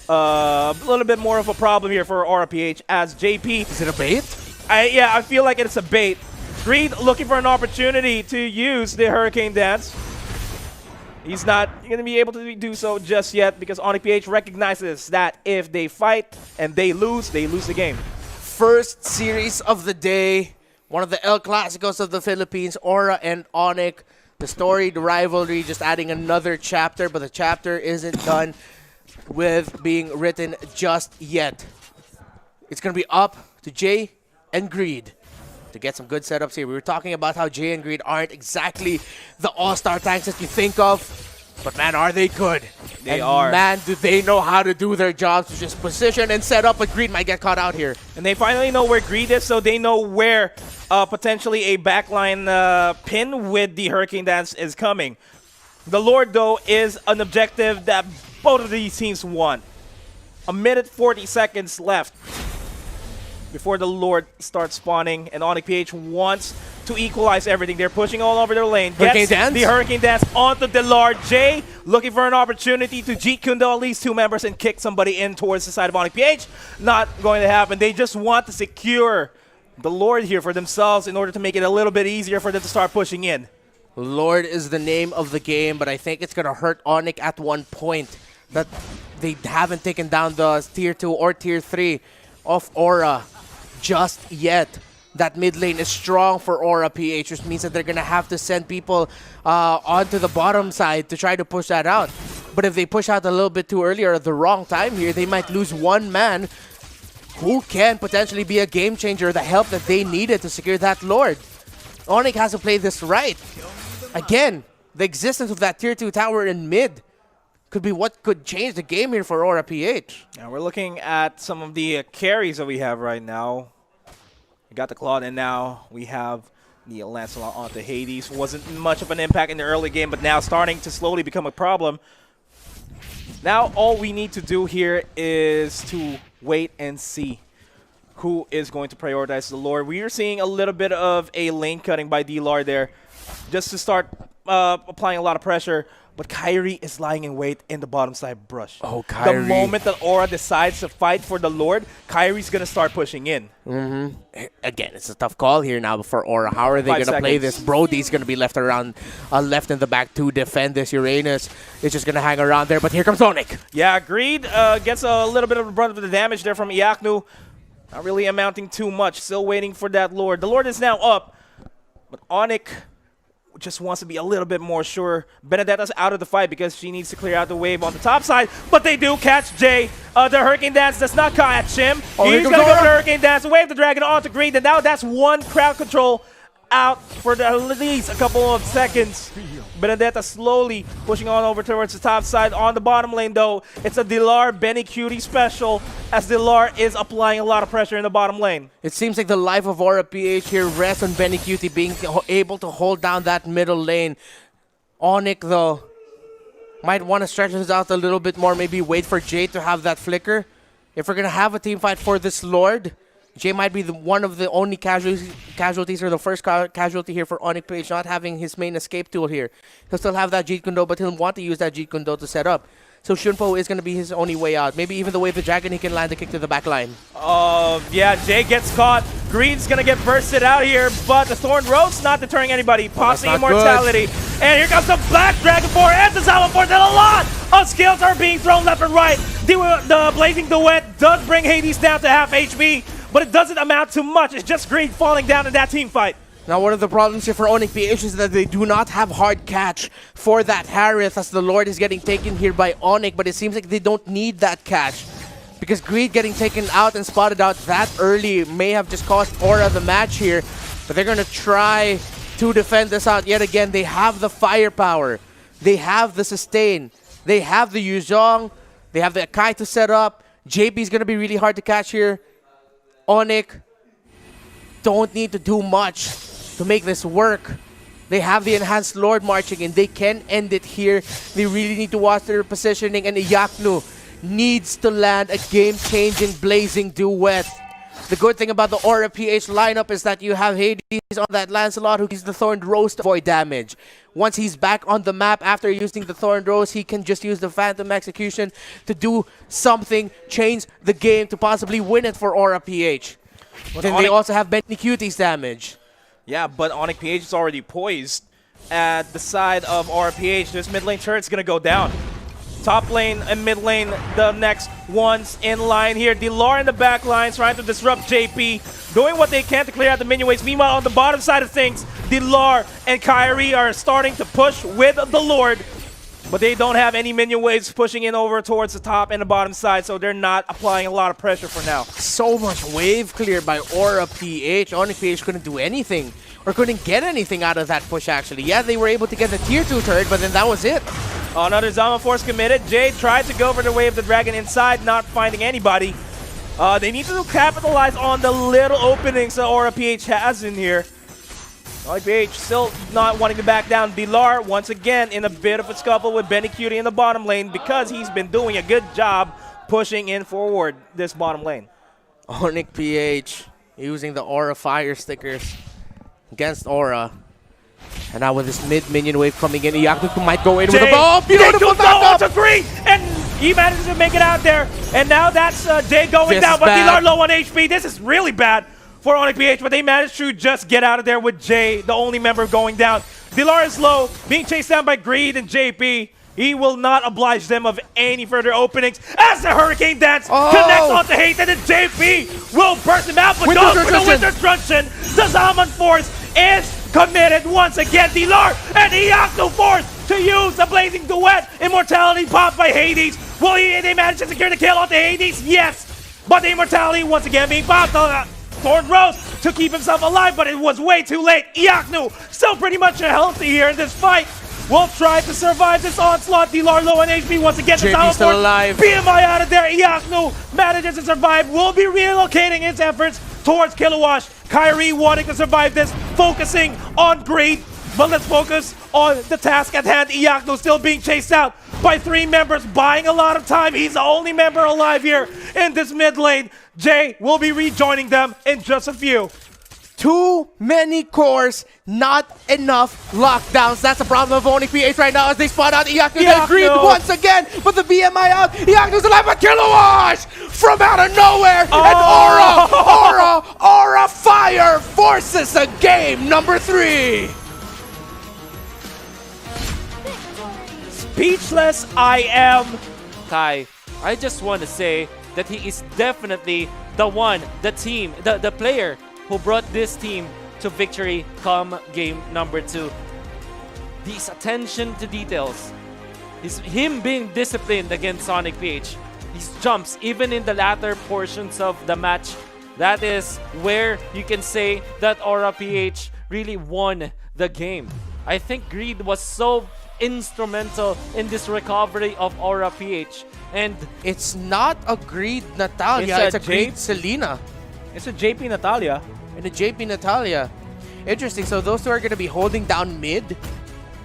a problem here for Aura PH as JP. Is it a bait? I feel like it's a bait. Greed looking for an opportunity to use the Hurricane Dance. He's not going to be able to do so just yet because Onic PH recognizes that if they fight and they lose the game. First series of the day. One of the El Clasicos of the Philippines, Aura and Onic. The story, the rivalry, just adding another chapter, but the chapter isn't done with being written just yet. It's going to be up to Jay and Greed to get some good setups here. We were talking about how Jay and Greed aren't exactly the all-star tanks that you think of, but man, are they good. They are. Man, do they know how to do their jobs to just position and set up, but Greed might get caught out here. And they finally know where Greed is, so they know where potentially a backline pin with the Hurricane Dance is coming. The Lord, though, is an objective that both of these teams want. 1:40 seconds left before the Lord starts spawning, and Onic PH wants to equalize everything. They're pushing all over their lane. Hurricane Dance? The Hurricane Dance onto Delar. Jay looking for an opportunity to Jeet Kundo at least 2 members and kick somebody in towards the side of Onic PH. Not going to happen. They just want to secure the Lord here for themselves in order to make it a little bit easier for them to start pushing in. Lord is the name of the game, but I think it's going to hurt Onic at one point that they haven't taken down the Tier 2 or Tier 3 of Aura just yet. That mid lane is strong for Aura PH, which means that they're going to have to send people onto the bottom side to try to push that out. But if they push out a little bit too early or at the wrong time here, they might lose one man who can potentially be a game changer, the help that they needed to secure that Lord. Onic has to play this right. Again, the existence of that Tier 2 tower in mid could be what could change the game here for Aura PH. Now we're looking at some of the carries that we have right now. We got the Claude, and now we have the Lancelot onto Hades. Wasn't much of an impact in the early game, but now starting to slowly become a problem. Now all we need to do here is to wait and see who is going to prioritize the Lord. We are seeing a little bit of a lane cutting by D-Lar there just to start applying a lot of pressure. But Kyrie is lying in wait in the bottom side brush. Oh, Kyrie. The moment that Aura decides to fight for the Lord, Kyrie's going to start pushing in. Again, it's a tough call here now for Aura. How are they going to play this? Brody's going to be left around, left in the back to defend this. Uranus is just going to hang around there, but here comes Onic. Yeah, Greed gets a little bit of the brunt of the damage there from Iaknu. Not really amounting too much. Still waiting for that Lord. The Lord is now up, but Onic just wants to be a little bit more sure. Benedetta's out of the fight because she needs to clear out the wave on the top side, but they do catch Jay. The Hurricane Dance does not catch him. He's going to go for the Hurricane Dance, wave the dragon onto Greed, and now that's one crowd control out for at least a couple of seconds. Benedetta slowly pushing on over towards the top side. On the bottom lane, though, it's a Delar Benny Cutie special as Delar is applying a lot of pressure in the bottom lane. It seems like the life of Aura PH here rests on Benny Cutie being able to hold down that middle lane. Onic, though, might want to stretch this out a little bit more, maybe wait for Jay to have that flicker. If we're going to have a team fight for this Lord, Jay might be one of the only casualties or the first casualty here for Onic PH not having his main escape tool here. He'll still have that Jeet Kundo, but he'll want to use that Jeet Kundo to set up. So Shunpo is going to be his only way out. Maybe even the way of the dragon, he can land a kick to the back line. Yeah, Jay gets caught. Green's going to get bursted out here, but the Thorn Road's not deterring anybody. Posse Immortality. And here comes the Black Dragon 4 and the Salmon 4. Then a lot of skills are being thrown left and right. The Blazing Duet does bring Hades down to half HP, but it doesn't amount to much. It's just Green falling down in that team fight. Now, one of the problems here for Onic PH is that they do not have hard catch for that Harith, as the Lord is getting taken here by Onic, but it seems like they don't need that catch because Greed getting taken out and spotted out that early may have just cost Aura the match here, but they're going to try to defend this out yet again. They have the firepower. They have the sustain. They have the Yuzhong. They have the Akai to set up. JP is going to be really hard to catch here. Onic don't need to do much to make this work. They have the enhanced Lord marching in. They can end it here. They really need to watch their positioning, and Iaknu needs to land a game-changing Blazing Duet. The good thing about the Aura PH lineup is that you have Hades on that Lancelot who uses the Thorned Rose to avoid damage. Once he's back on the map after using the Thorned Rose, he can just use the Phantom Execution to do something, change the game to possibly win it for Aura PH. Then they also have Benny Cutie's damage. Yeah, but Onic PH is already poised at the side of RPH. This mid lane turret's gonna go down. Top lane and mid lane, the next ones in line here. Dilar in the back line trying to disrupt JP, doing what they can to clear out the minion waves. Meanwhile, on the bottom side of things, Dilar and Kyrie are starting to push with the Lord, but they don't have any minion waves pushing in over towards the top and the bottom side, so they're not applying a lot of pressure for now. So much wave clear by Aura PH. Onic PH couldn't do anything, or couldn't get anything out of that push, actually. Yeah, they were able to get the tier 2 turret, but then that was it. Another Zama Force committed. Jade tried to go for the Way of the Dragon inside, not finding anybody. They need to capitalize on the little openings that Aura PH has in here. Onic PH still not wanting to back down. Dilar once again in a bit of a scuffle with Benny Cutie in the bottom lane because he's been doing a good job pushing in forward this bottom lane. Onic PH using the Aura fire stickers against Aura. And now with this mid-minion wave coming in, Iyaku might go in with a bomb. Beautiful back up! Three, and he manages to make it out there. And now that's Jay going down, but Dilar low on HP. This is really bad for Onic PH, but they managed to just get out of there with Jay, the only member going down. Dilar is low, being chased down by Greed and JP. He will not oblige them of any further openings as the Hurricane Dance connects onto Hate, and then JP will burst him out, but goes for the Winter Destruction. The Zaman Force is committed once again. Dilar and Iyaku forced to use the Blazing Duet. Immortality popped by Hades. Will they manage to secure the kill onto Hades? Yes, but the Immortality once again being popped. Thorn Rose to keep himself alive, but it was way too late. Iyaku still pretty much healthy here in this fight. Will try to survive this onslaught. Dilar low on HP once again. JP's still alive. BMI out of there. Iyaku manages to survive. Will be relocating his efforts towards Kilowash. Kyrie wanting to survive this, focusing on Greed. But let's focus on the task at hand. Iyaku still being chased out by 3 members, buying a lot of time. He's the only member alive here in this mid lane. Jay will be rejoining them in just a few. Too many cores, not enough lockdowns. That's the problem of Onic PH right now as they spot out Iyaku. They agreed once again, but the BMI out. Iyaku's alive, but Kilowash from out of nowhere. And Aura Fire forces a game number 3. Speechless I am. Kai, I just want to say that he is definitely the one, the team, the player who brought this team to victory come game number 2. This attention to details, him being disciplined against Onic PH, these jumps even in the latter portions of the match, that is where you can say that Aura PH really won the game. I think Greed was so instrumental in this recovery of Aura PH, and it's not a Greed Natalia, it's a Greed Selena. It's a JP Natalia. And a JP Natalia. Interesting, so those two are going to be holding down mid.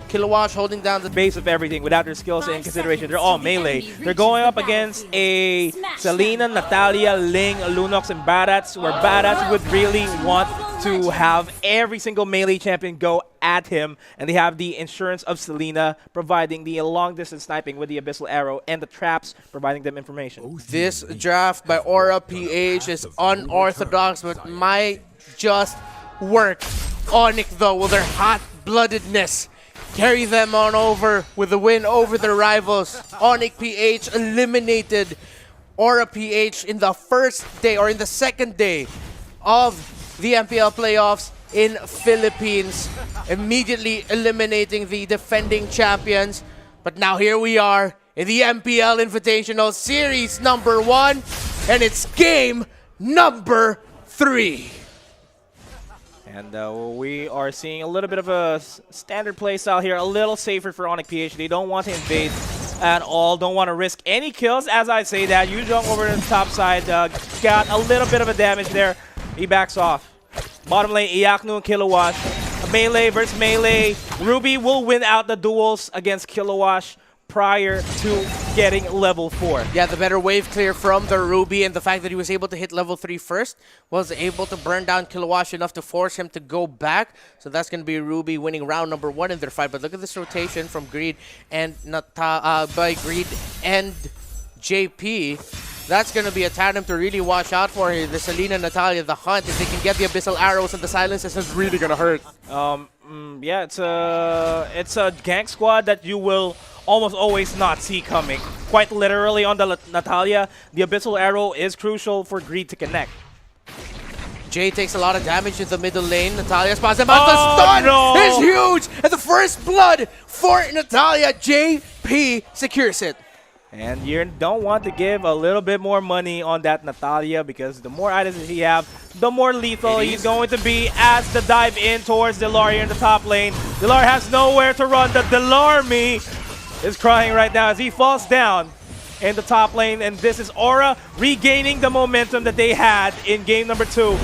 Kilowash holding down the base of everything without their skills in consideration. They're all melee. They're going up against a Selena, Natalia, Ling, Lunox, and Barats, where Barats would really want to have every single melee champion go at him, and they have the insurance of Selena providing the long-distance sniping with the Abyssal Arrow and the traps providing them information. This draft by Aura PH is unorthodox, but might just work. Onic, though, with their hot-bloodedness, carry them on over with the win over their rivals. Onic PH eliminated Aura PH in the first day, or in the second day of the MPL playoffs in Philippines, immediately eliminating the defending champions. But now here we are in the MPL Invitational Series number 1, and it's game number 3. And we are seeing a little bit of a standard play style here, a little safer for Onic PH. They don't want to invade at all, don't want to risk any kills. As I say that, you jump over to the top side, got a little bit of a damage there. He backs off. Bottom lane, Iyaku and Kilowash. Melee versus melee. Ruby will win out the duels against Kilowash prior to getting level 4. Yeah, the better wave clear from the Ruby, and the fact that he was able to hit level 3 first was able to burn down Kilowash enough to force him to go back. So that's going to be Ruby winning round number 1 in their fight. But look at this rotation from Greed and by Greed and JP. That's going to be a tandem to really watch out for here. The Selena, Natalia, the Hunt. If they can get the Abyssal Arrows and the Silences, it's really going to hurt. Yeah, it's a gank squad that you will almost always not see coming. Quite literally on the Natalia, the Abyssal Arrow is crucial for Greed to connect. Jay takes a lot of damage in the middle lane. Natalia spots him out. The stun is huge! And the first blood for Natalia. JP secures it. And you don't want to give a little bit more money on that Natalia because the more items that he have, the more lethal he's going to be as the dive in towards Dilar here in the top lane. Dilar has nowhere to run. The Dilarmy is crying right now as he falls down in the top lane. And this is Aura regaining the momentum that they had in game number 2.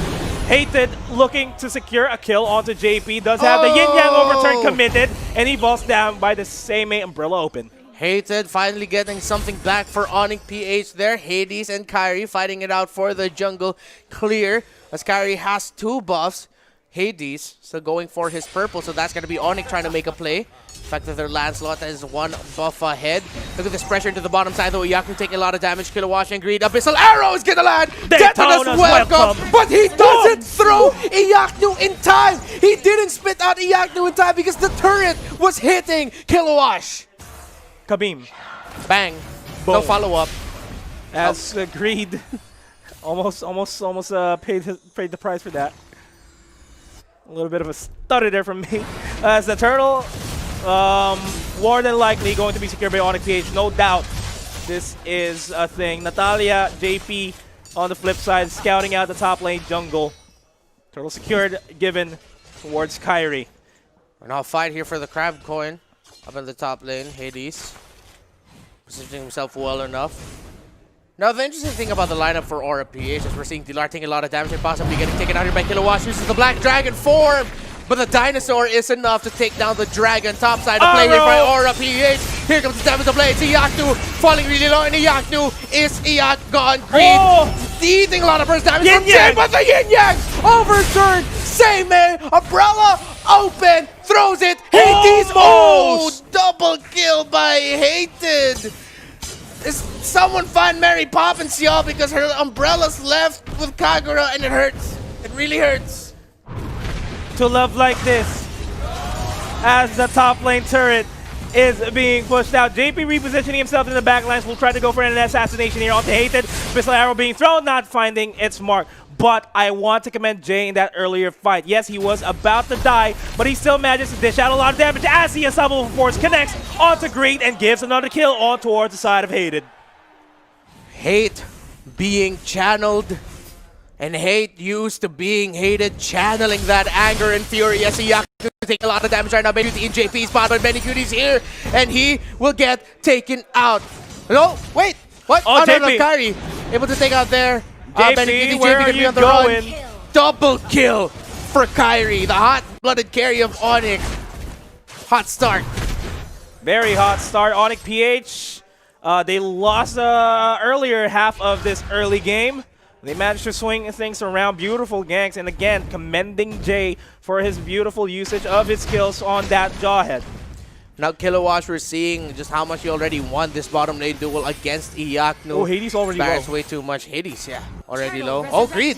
Hated looking to secure a kill onto JP. Does have the Yin Yang overturn committed. And he falls down by the same Umbrella open. Hated finally getting something back for Onic PH there. Hades and Kyrie fighting it out for the jungle clear as Kyrie has 2 buffs. Hades still going for his purple, so that's going to be Onic trying to make a play. The fact that their Lancelot is 1 buff ahead. Look at this pressure into the bottom side though. Yaku taking a lot of damage. Kilowash and Greed. Abyssal Arrow is going to land. Detona's welcome. But he doesn't throw Iyaknu in time. He didn't spit out Iyaknu in time because the turret was hitting Kilowash. Kabim. Bang. Boom. No follow-up. As Greed almost paid the price for that. A little bit of a stutter there from me. As the turtle, more than likely going to be secured by Onic PH. No doubt this is a thing. Natalia, JP on the flip side, scouting out the top lane jungle. Turtle secured, given towards Kyrie. And I'll fight here for the crab coin. Up in the top lane, Hades. Positioning himself well enough. Now, the interesting thing about the lineup for Aura PH is we're seeing Dilar taking a lot of damage and possibly getting taken out here by Kilowatt. Uses the Black Dragon form, but the Dinosaur is enough to take down the Dragon. Top side of play here by Aura PH. Here comes the damage to play. It's Iyaknu falling really low, and Iyaknu is gone. Greed eating a lot of burst damage from Jay, but the Yin Yang overturned. Same man, Umbrella open, throws it. Hades, double kill by Hated. Is someone find Mary Poppins, y'all, because her Umbrella's left with Kagura and it hurts. It really hurts. To love like this as the top lane turret is being pushed out. JP repositioning himself in the backlines will try to go for an assassination here onto Hated. Abyssal Arrow being thrown, not finding its mark. But I want to commend Jay in that earlier fight. Yes, he was about to die, but he still manages to dish out a lot of damage as the Unstoppable Force connects onto Greed and gives another kill on towards the side of Hated. Hate being channeled, and hate used to being hated, channeling that anger and fury. Yes, Iyaknu take a lot of damage right now. Benny in JP's spot, but Benny Cutie's here, and he will get taken out. No, wait, what? Oh, no, Kyrie able to take out there. JP, where are you going? Double kill for Kyrie, the hot-blooded carry of Onic. Hot start. Very hot start. Onic PH, they lost earlier half of this early game. They managed to swing things around. Beautiful ganks, and again, commending Jay for his beautiful usage of his skills on that Jawhead. Now, Kilowatt, we're seeing just how much he already won this bottom lane duel against Iyaknu. Oh, Hades already low. Way too much. Hades, yeah, already low. Oh, Greed.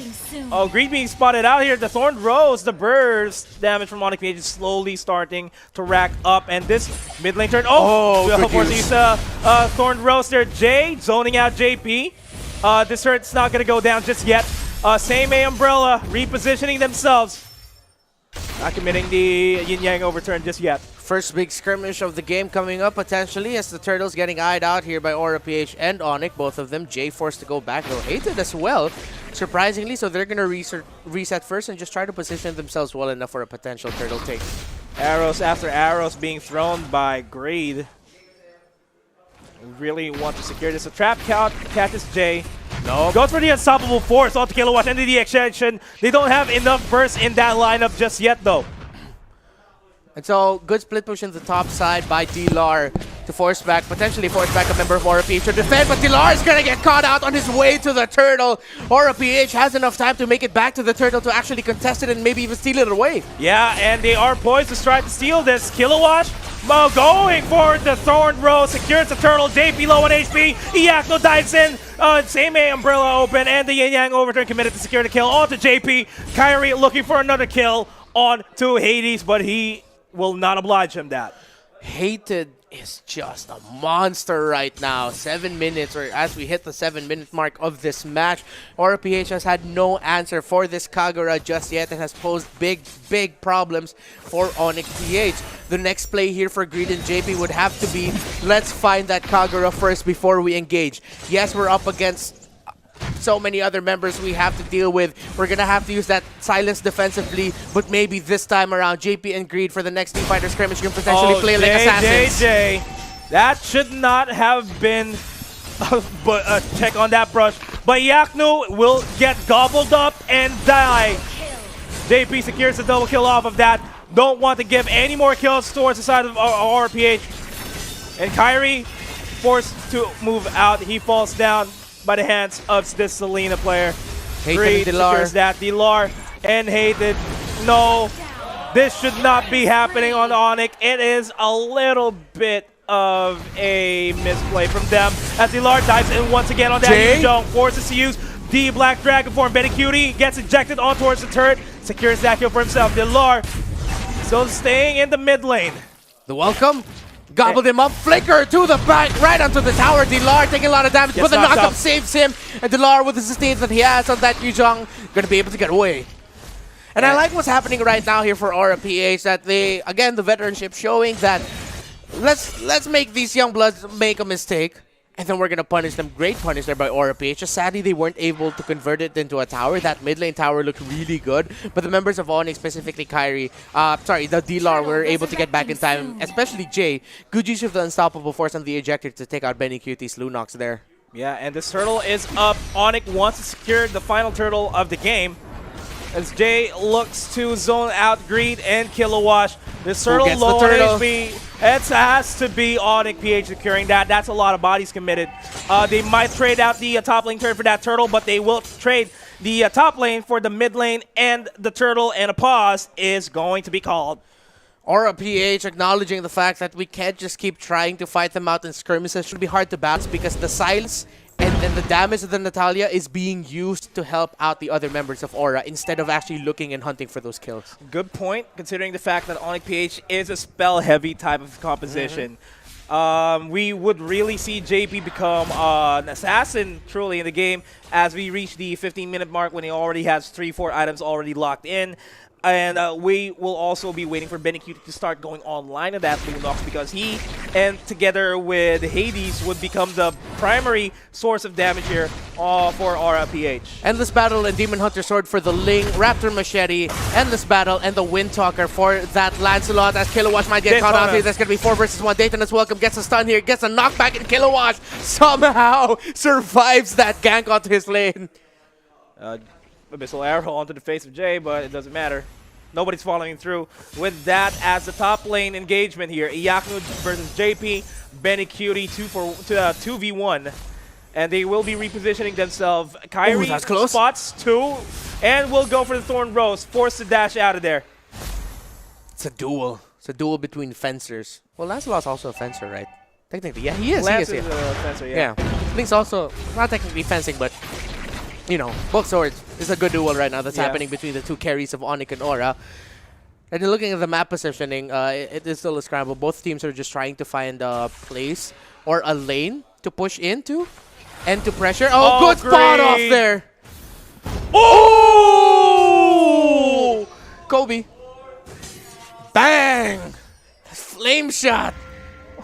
Oh, Greed being spotted out here. The Thorned Rose, the burst damage from Onic PH is slowly starting to rack up. And this mid lane turn. Of course, he's Thorned Rose there. Jay zoning out JP. This turret's not going to go down just yet. Same Umbrella repositioning themselves. Not committing the Yin Yang overturn just yet. First big skirmish of the game coming up potentially as the Turtles getting eyed out here by Aura PH and Onic. Both of them. Jay forced to go back. Though Hated as well, surprisingly. So they're going to reset first and just try to position themselves well enough for a potential Turtle take. Arrows after arrows being thrown by Greed. Really want to secure this. A trap catches Jay. No. Goes for the Unstoppable Force onto Kilowatt and the extension. They don't have enough burst in that lineup just yet though. And so, good split push in the top side by Dilar to potentially force back a member of Aura PH to defend, but Dilar is going to get caught out on his way to the Turtle. Aura PH has enough time to make it back to the Turtle to actually contest it and maybe even steal it away. Yeah, and they are poised to try to steal this. Kilowatt Going for the Thorn Rose, secures the turtle. JP low on HP. Iacno dives in. Same umbrella open, and the Yin Yang overturn committed to secure the kill onto JP. Kyrie looking for another kill onto Hades, but he will not oblige him that. Hated is just a monster right now. 7 minutes, or as we hit the 7-minute mark of this match, RPH has had no answer for this Kagura just yet and has posed big problems for Onic PH. The next play here for Greed and JP would have to be, let's find that Kagura first before we engage. Yes, we're up against so many other members we have to deal with. We're gonna have to use that silence defensively, but maybe this time around, JP and Greed for the next team fighter scrimmage can potentially play like assassins. That should not have been a check on that brush, but Iacno will get gobbled up and die. JP secures the double kill off of that. Don't want to give any more kills towards the side of RPH. And Kyrie forced to move out. He falls down by the hands of this Selena player. Greed secures that. Dilar and Hated. No, this should not be happening on Onic. It is a little bit of a misplay from them as Dilar dives in once again on that Yujong. Forces to use the Black Dragon form. Betty Cutie gets ejected on towards the turret. Secures that kill for himself. Dilar still staying in the mid lane. The welcome. Gobbled him up, flicker to the back, right onto the tower. Dilar taking a lot of damage, but the knockup saves him. And Dilar, with the sustains that he has on that Yuzhong, gonna be able to get away. And I like what's happening right now here for Aura PH, that they, again, the veteranship showing that let's make these young bloods make a mistake, and then we're gonna punish them. Great punish there by Aura PH. Just sadly, they weren't able to convert it into a tower. That mid lane tower looked really good, but the members of Onic, specifically Kyrie, the Dilar, were able to get back in time, especially Jay. Good use of the unstoppable force on the ejector to take out Benny Cutie's Lunox there. Yeah, and this turtle is up. Onic wants to secure the final turtle of the game as Jay looks to zone out Greed and Kilowash. This turtle low on HP. It has to be Onic PH securing that. That's a lot of bodies committed. They might trade out the top lane turret for that turtle, but they will trade the top lane for the mid lane and the turtle, and a pause is going to be called. Aura PH acknowledging the fact that we can't just keep trying to fight them out in skirmishes. It should be hard to balance because the silence and the damage of the Natalia is being used to help out the other members of Aura instead of actually looking and hunting for those kills. Good point, considering the fact that Onic PH is a spell-heavy type of composition. We would really see JP become an assassin truly in the game as we reach the 15-minute mark when he already has 3-4 items already locked in. And we will also be waiting for Benny Cutie to start going online in that Lunox because he, and together with Hades, would become the primary source of damage here for Aura PH. Endless Battle and Demon Hunter Sword for the Ling, Raptor Machete, Endless Battle, and the Wind Talker for that Lancelot as Kilowatt might get caught out here. That's going to be 4 versus 1. Dayton's welcome, gets a stun here, gets a knockback, and Kilowatt somehow survives that gank onto his lane. Abyssal Arrow onto the face of Jay, but it doesn't matter. Nobody's following through with that as the top lane engagement here. Iacno versus JP, Benny Cutie 2v1. And they will be repositioning themselves. Kyrie spots 2 and will go for the Thorn Rose, forced to dash out of there. It's a duel. It's a duel between fencers. Well, Lancelot's also a fencer, right? Technically, yeah, he is. Lance is a fencer, yeah. Link's also not technically fencing, but you know, both swords. It's a good duel right now that's happening between the two carries of Onic and Aura. And then looking at the map positioning, it is still a scramble. Both teams are just trying to find a place or a lane to push into and to pressure. Oh, good spot off there. Oh! Kobe. Bang! Flame shot.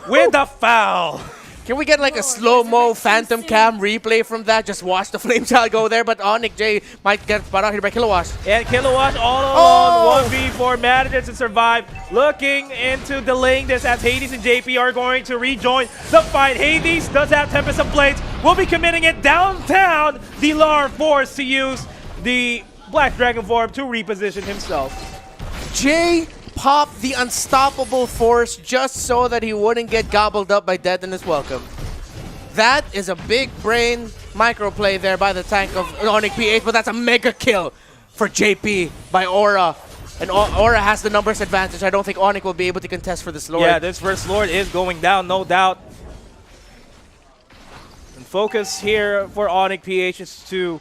With the foul. Can we get like a slow-mo phantom cam replay from that? Just watch the flame shot go there, but Onic J might get spot out here by Kilowatt. And Kilowatt all alone, 1v4, manages to survive. Looking into delaying this as Hades and JP are going to rejoin the fight. Hades does have Tempest of Blades, will be committing it downtown. Dilar forced to use the Black Dragon form to reposition himself. Jay popped the unstoppable force just so that he wouldn't get gobbled up by Death in his welcome. That is a big brain microplay there by the tank of Onic PH, but that's a mega kill for JP by Aura. And Aura has the numbers advantage. I don't think Onic will be able to contest for this Lord. Yeah, this first Lord is going down, no doubt. And focus here for Onic PH is to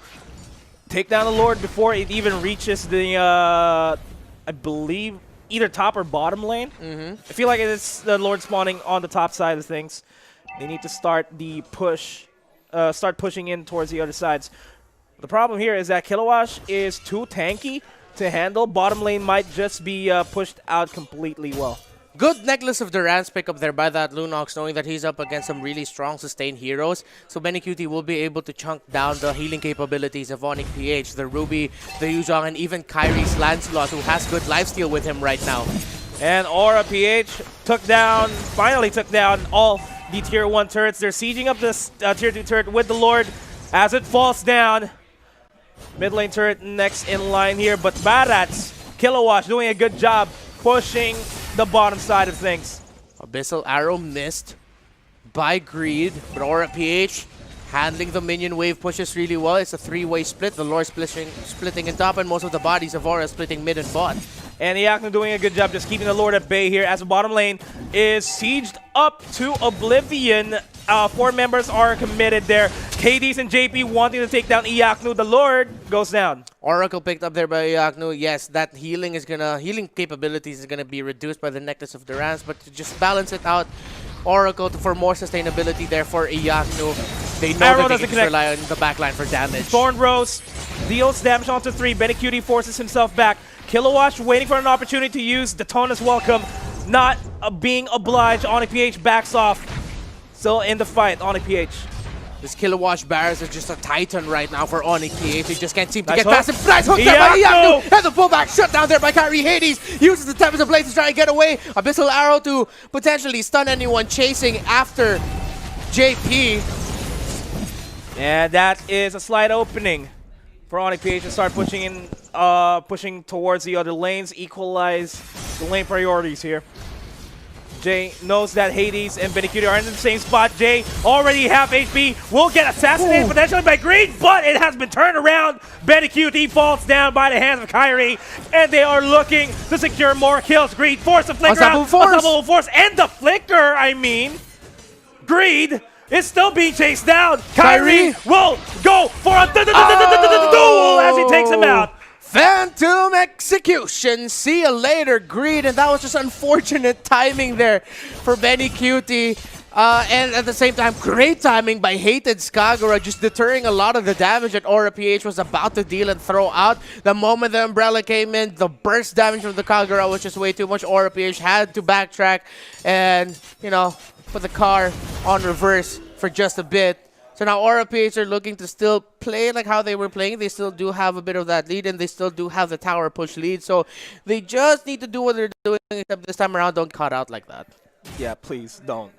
take down the Lord before it even reaches the, I believe, either top or bottom lane. I feel like it's the Lord spawning on the top side of things. They need to start the push, start pushing in towards the other sides. The problem here is that Kilowash is too tanky to handle. Bottom lane might just be pushed out completely well. Good Necklace of Durance pick up there by that Lunox, knowing that he's up against some really strong sustained heroes. So Benecutie will be able to chunk down the healing capabilities of Onic PH, the Ruby, the Yuzhong, and even Kyrie's Lancelot, who has good lifesteal with him right now. And Aura PH finally took down all the Tier 1 turrets. They're sieging up this Tier 2 turret with the Lord as it falls down. Mid lane turret next in line here, but Barats, Kilowash doing a good job pushing the bottom side of things. Abyssal Arrow missed by Greed, but Aura PH handling the minion wave pushes really well. It's a three-way split. The Lord splitting in top, and most of the bodies of Aura splitting mid and bot. And Iacno doing a good job just keeping the Lord at bay here as the bottom lane is sieged up to oblivion. 4 members are committed there. KDs and JP wanting to take down Iacno. The Lord goes down. Oracle picked up there by Iacno. Yes, that healing capabilities is gonna be reduced by the Necklace of Durance, but to just balance it out, Oracle for more sustainability there for Iacno. They know Arrow that they doesn't can just rely on the backline for damage. Thorn Rose deals damage onto 3. Benecutie forces himself back. Kilowash waiting for an opportunity to use Daytona's Welcome. Not being obliged. Onic PH backs off. Still in the fight, Onic PH. This Kilowash Barrels is just a titan right now for Onic PH. He just can't seem to Nice get hook. past him. Nice hook there by Iacno! Iacno! And the pullback shut down there by Kyrie. Hades uses the Tempest of Blades to try and get away. Abyssal Arrow to potentially stun anyone chasing after JP. And that is a slight opening for Onic PH to start pushing towards the other lanes, equalize the lane priorities here. Jay knows that Hades and Benecutie are in the same spot. Jay already half HP, will get assassinated potentially by Greed, but it has been turned around. Benecutie falls down by the hands of Kyrie, and they are looking to secure more kills. Greed force the flicker out, unstoppable force, and the flicker, I mean. Greed is still being chased down. Kyrie will go for a duel as he takes him out. Phantom Execution. See you later, Greed. And that was just unfortunate timing there for Benecutie. And at the same time, great timing by Hated Skagura, just deterring a lot of the damage that Aura PH was about to deal and throw out. The moment the Umbrella came in, the burst damage from the Kagura was just way too much. Aura PH had to backtrack and, you know, put the car on reverse for just a bit. So now Aura PH are looking to still play like how they were playing. They still do have a bit of that lead, and they still do have the tower push lead. So they just need to do what they're doing, except this time around, don't cut out like that. Yeah, please don't.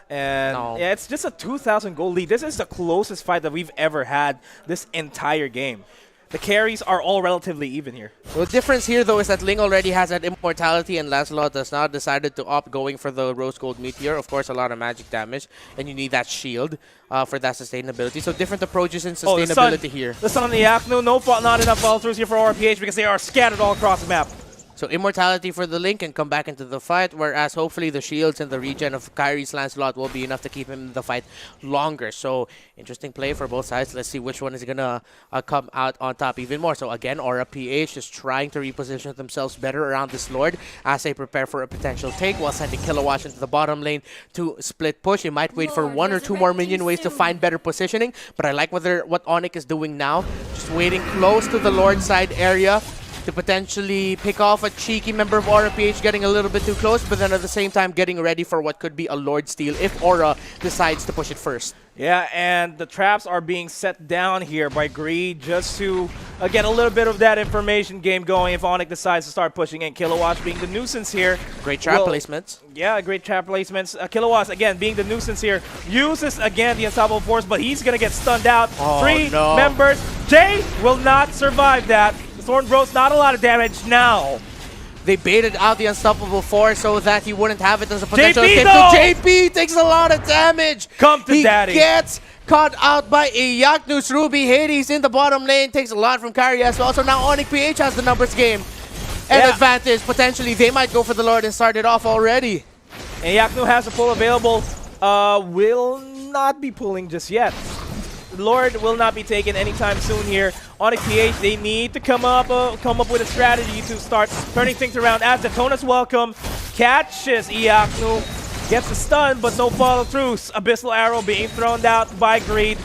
And No. yeah, it's just a 2,000 gold lead. This is the closest fight that we've ever had this entire game. The carries are all relatively even here. The difference here, though, is that Ling already has that immortality, and Lancelot has now decided to opt going for the Rose Gold Meteor. Of course, a lot of magic damage, and you need that shield for that sustainability. So different approaches in sustainability here. The Sun and the Iacno, not enough follow-throughs here for RPH because they are scattered all across the map. So immortality for the Link can come back into the fight, whereas hopefully the shields and the regen of Kyrie's Lancelot will be enough to keep him in the fight longer. So interesting play for both sides. Let's see which one is going to come out on top even more. So again, Aura PH is trying to reposition themselves better around this Lord as they prepare for a potential take while sending Kilowatt into the bottom lane to split push. He might wait for 1 or 2 more minion waves to find better positioning, but I like what Onic is doing now. Just waiting close to the Lord side area to potentially pick off a cheeky member of Aura PH getting a little bit too close, but then at the same time getting ready for what could be a Lord steal if Aura decides to push it first. Yeah, and the traps are being set down here by Greed just to get a little bit of that information game going if Onic decides to start pushing in. Kilowatt being the nuisance here. Great trap placements. Yeah, great trap placements. Kilowatt, again, being the nuisance here, uses, again, the unstoppable force, but he's going to get stunned out. Oh, 3 no. members. Jay will not survive that. Thorn Bros, not a lot of damage now. They baited out the unstoppable force so that he wouldn't have it as a potential JP escape. though! So JP takes a lot of damage. Come to daddy. He gets caught out by Iacnus. Ruby Hades in the bottom lane takes a lot from Kyrie as well. So now Onic PH has the numbers game. an Yeah. advantage. Potentially, they might go for the Lord and start it off already. And Yaknu has a pull available. Will not be pulling just yet. Lord will not be taken anytime soon here. Onic PH, they need to come up with a strategy to start turning things around. As Daytona's welcome catches Iaknu, gets the stun, but no follow through. Abyssal Arrow being thrown out by Greed.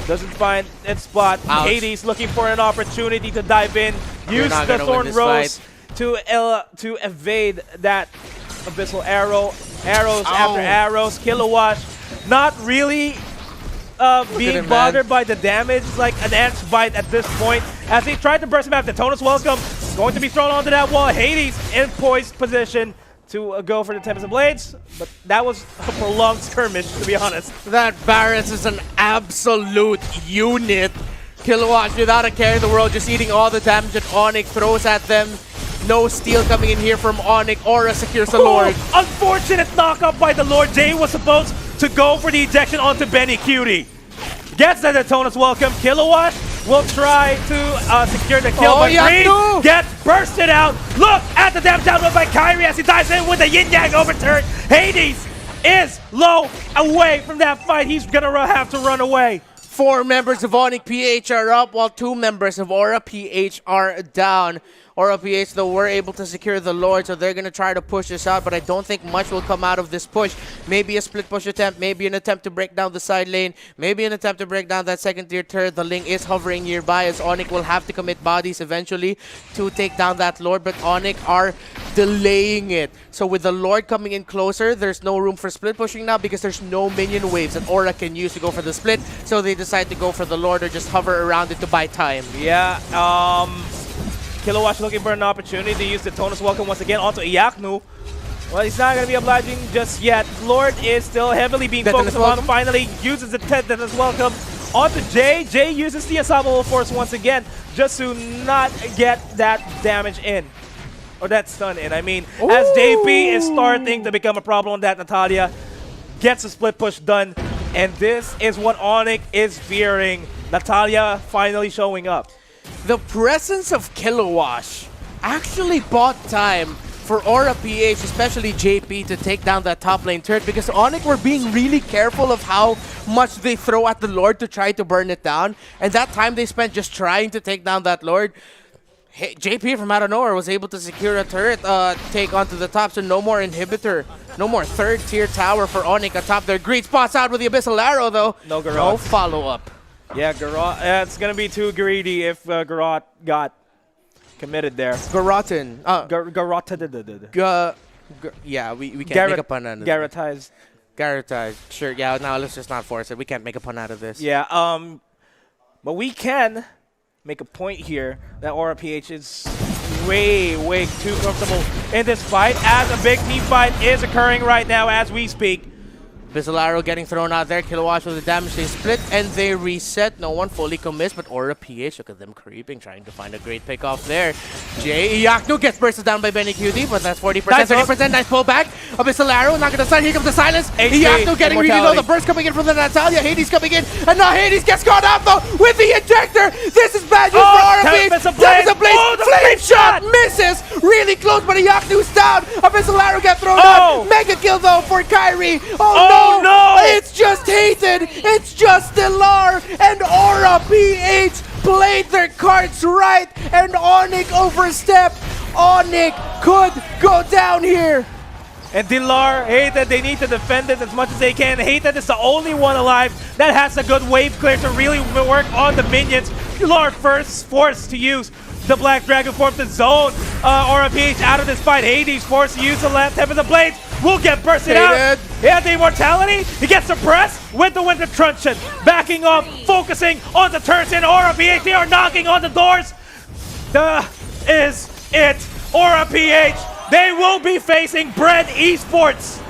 Doesn't find its spot. Ouch. Hades looking for an opportunity to dive in. You're Use not the gonna win Thorn this Rose fight. to evade that Abyssal Arrow. Arrows Ow. after arrows. Kilowatt not really being him, bothered by the damage, like an ant's bite at this point. As he tried to burst him out, Daytona's welcome. Going to be thrown onto that wall. Hades in poised position to go for the Tempest of Blades, but that was a prolonged skirmish, to be honest. That Barretts is an absolute unit. Kilowatt without a care in the world, just eating all the damage that Onic throws at them. No steal coming in here from Onic. Aura secures the Lord. Unfortunate knockup by the Lord. Jay was supposed to go for the ejection onto Benny Cutie. Gets the Daytona's welcome. Kilowatt will try to secure the kill, but Yaknu! Green gets bursted out. Look at the damage output by Kyrie as he dives in with the yin-yang overturn. Hades is low away from that fight. He's gonna have to run away. 4 members of Onic PH are up, while 2 members of Aura PH are down. Aura PH, though, were able to secure the Lord, so they're going to try to push this out, but I don't think much will come out of this push. Maybe a split push attempt, maybe an attempt to break down the side lane, maybe an attempt to break down that second-tier turret. The Ling is hovering nearby, as Onic will have to commit bodies eventually to take down that Lord, but Onic are delaying it. So with the Lord coming in closer, there's no room for split pushing now because there's no minion waves that Aura can use to go for the split, so they decide to go for the Lord or just hover around it to buy time. Yeah, Kilowatt looking for an opportunity to use the Daytona's welcome once again onto Iaknu. Well, he's not going to be obliging just yet. Lord is still heavily being focused on. Finally uses the Daytona's welcome onto Jay. Jay uses the Unstoppable Force once again just to not get that damage in. Or that stun in, I mean. Ooh. As JP is starting to become a problem on that, Natalia gets a split push done. And this is what Onic is fearing. Natalia finally showing up. The presence of Kilowatt actually bought time for Aura PH, especially JP, to take down that top lane turret, because Onic were being really careful of how much they throw at the Lord to try to burn it down. And that time they spent just trying to take down that Lord, JP from out of nowhere was able to secure a turret take onto the top, so no more inhibitor. No more third-tier tower for Onic atop their Greed spots out with the Abyssal Arrow, though. No Garrote. No follow-up. Yeah, Garrote. It's going to be too greedy if Garrote got committed there. Garrotten. Garrote. Yeah, we can't make a pun out of this. Garrotized. Garrotage. Sure, yeah, now let's just not force it. We can't make a pun out of this. Yeah, but we can make a point here that Aura PH is way too comfortable in this fight, as a big team fight is occurring right now as we speak. Abyssal Arrow getting thrown out there. Kilowatt with the damage. They split and they reset. No one fully commits, but Aura PH, look at them creeping, trying to find a great pick off there. Iaknu gets bursted down by Benny QD, but that's 40%, Nice 30%. Nice pullback. Abyssal Arrow not going to start. Here comes the silence. Iaknu getting really low. The burst coming in from the Natalia. Hades coming in, and now Hades gets caught out though with the ejector. This is bad news for Aura PH. Tempest of Blades. Oh, the Flame shot misses. Really close, but Iaknu's down. Abyssal Arrow gets thrown out. Mega kill though for Kyrie. Oh no! It's just Hated, it's just Delar, and Aura PH played their cards right, and Onic overstepped. Onic could go down here. And Delar, Hated, they need to defend this as much as they can. Hated is the only one alive that has a good wave clear to really work on the minions. Delar first forced to use the Black Dragon form to zone Aura PH out of this fight. Hades forced to use the left Tempest of Blades. Will get bursted out. He has the immortality. He gets suppressed with the Winter Truncheon. Backing off, focusing on the turns in Aura PH. They are knocking on the doors. Is it Aura PH? They will be facing Bread Esports.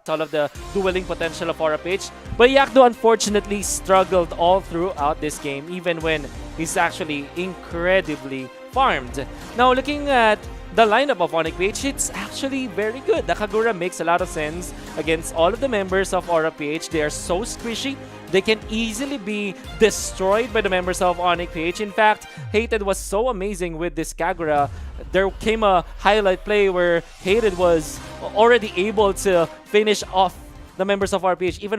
All of the dueling potential of Aura PH. But Yakdo unfortunately struggled all throughout this game, even when he's actually incredibly farmed. Now looking at the lineup of Onic PH, it's actually very good. The Kagura makes a lot of sense against all of the members of Aura PH. They are so squishy, they can easily be destroyed by the members of Onic PH. In fact, Hated was so amazing with this Kagura. There came a highlight play where Hated was already able to finish off the members of RPH, even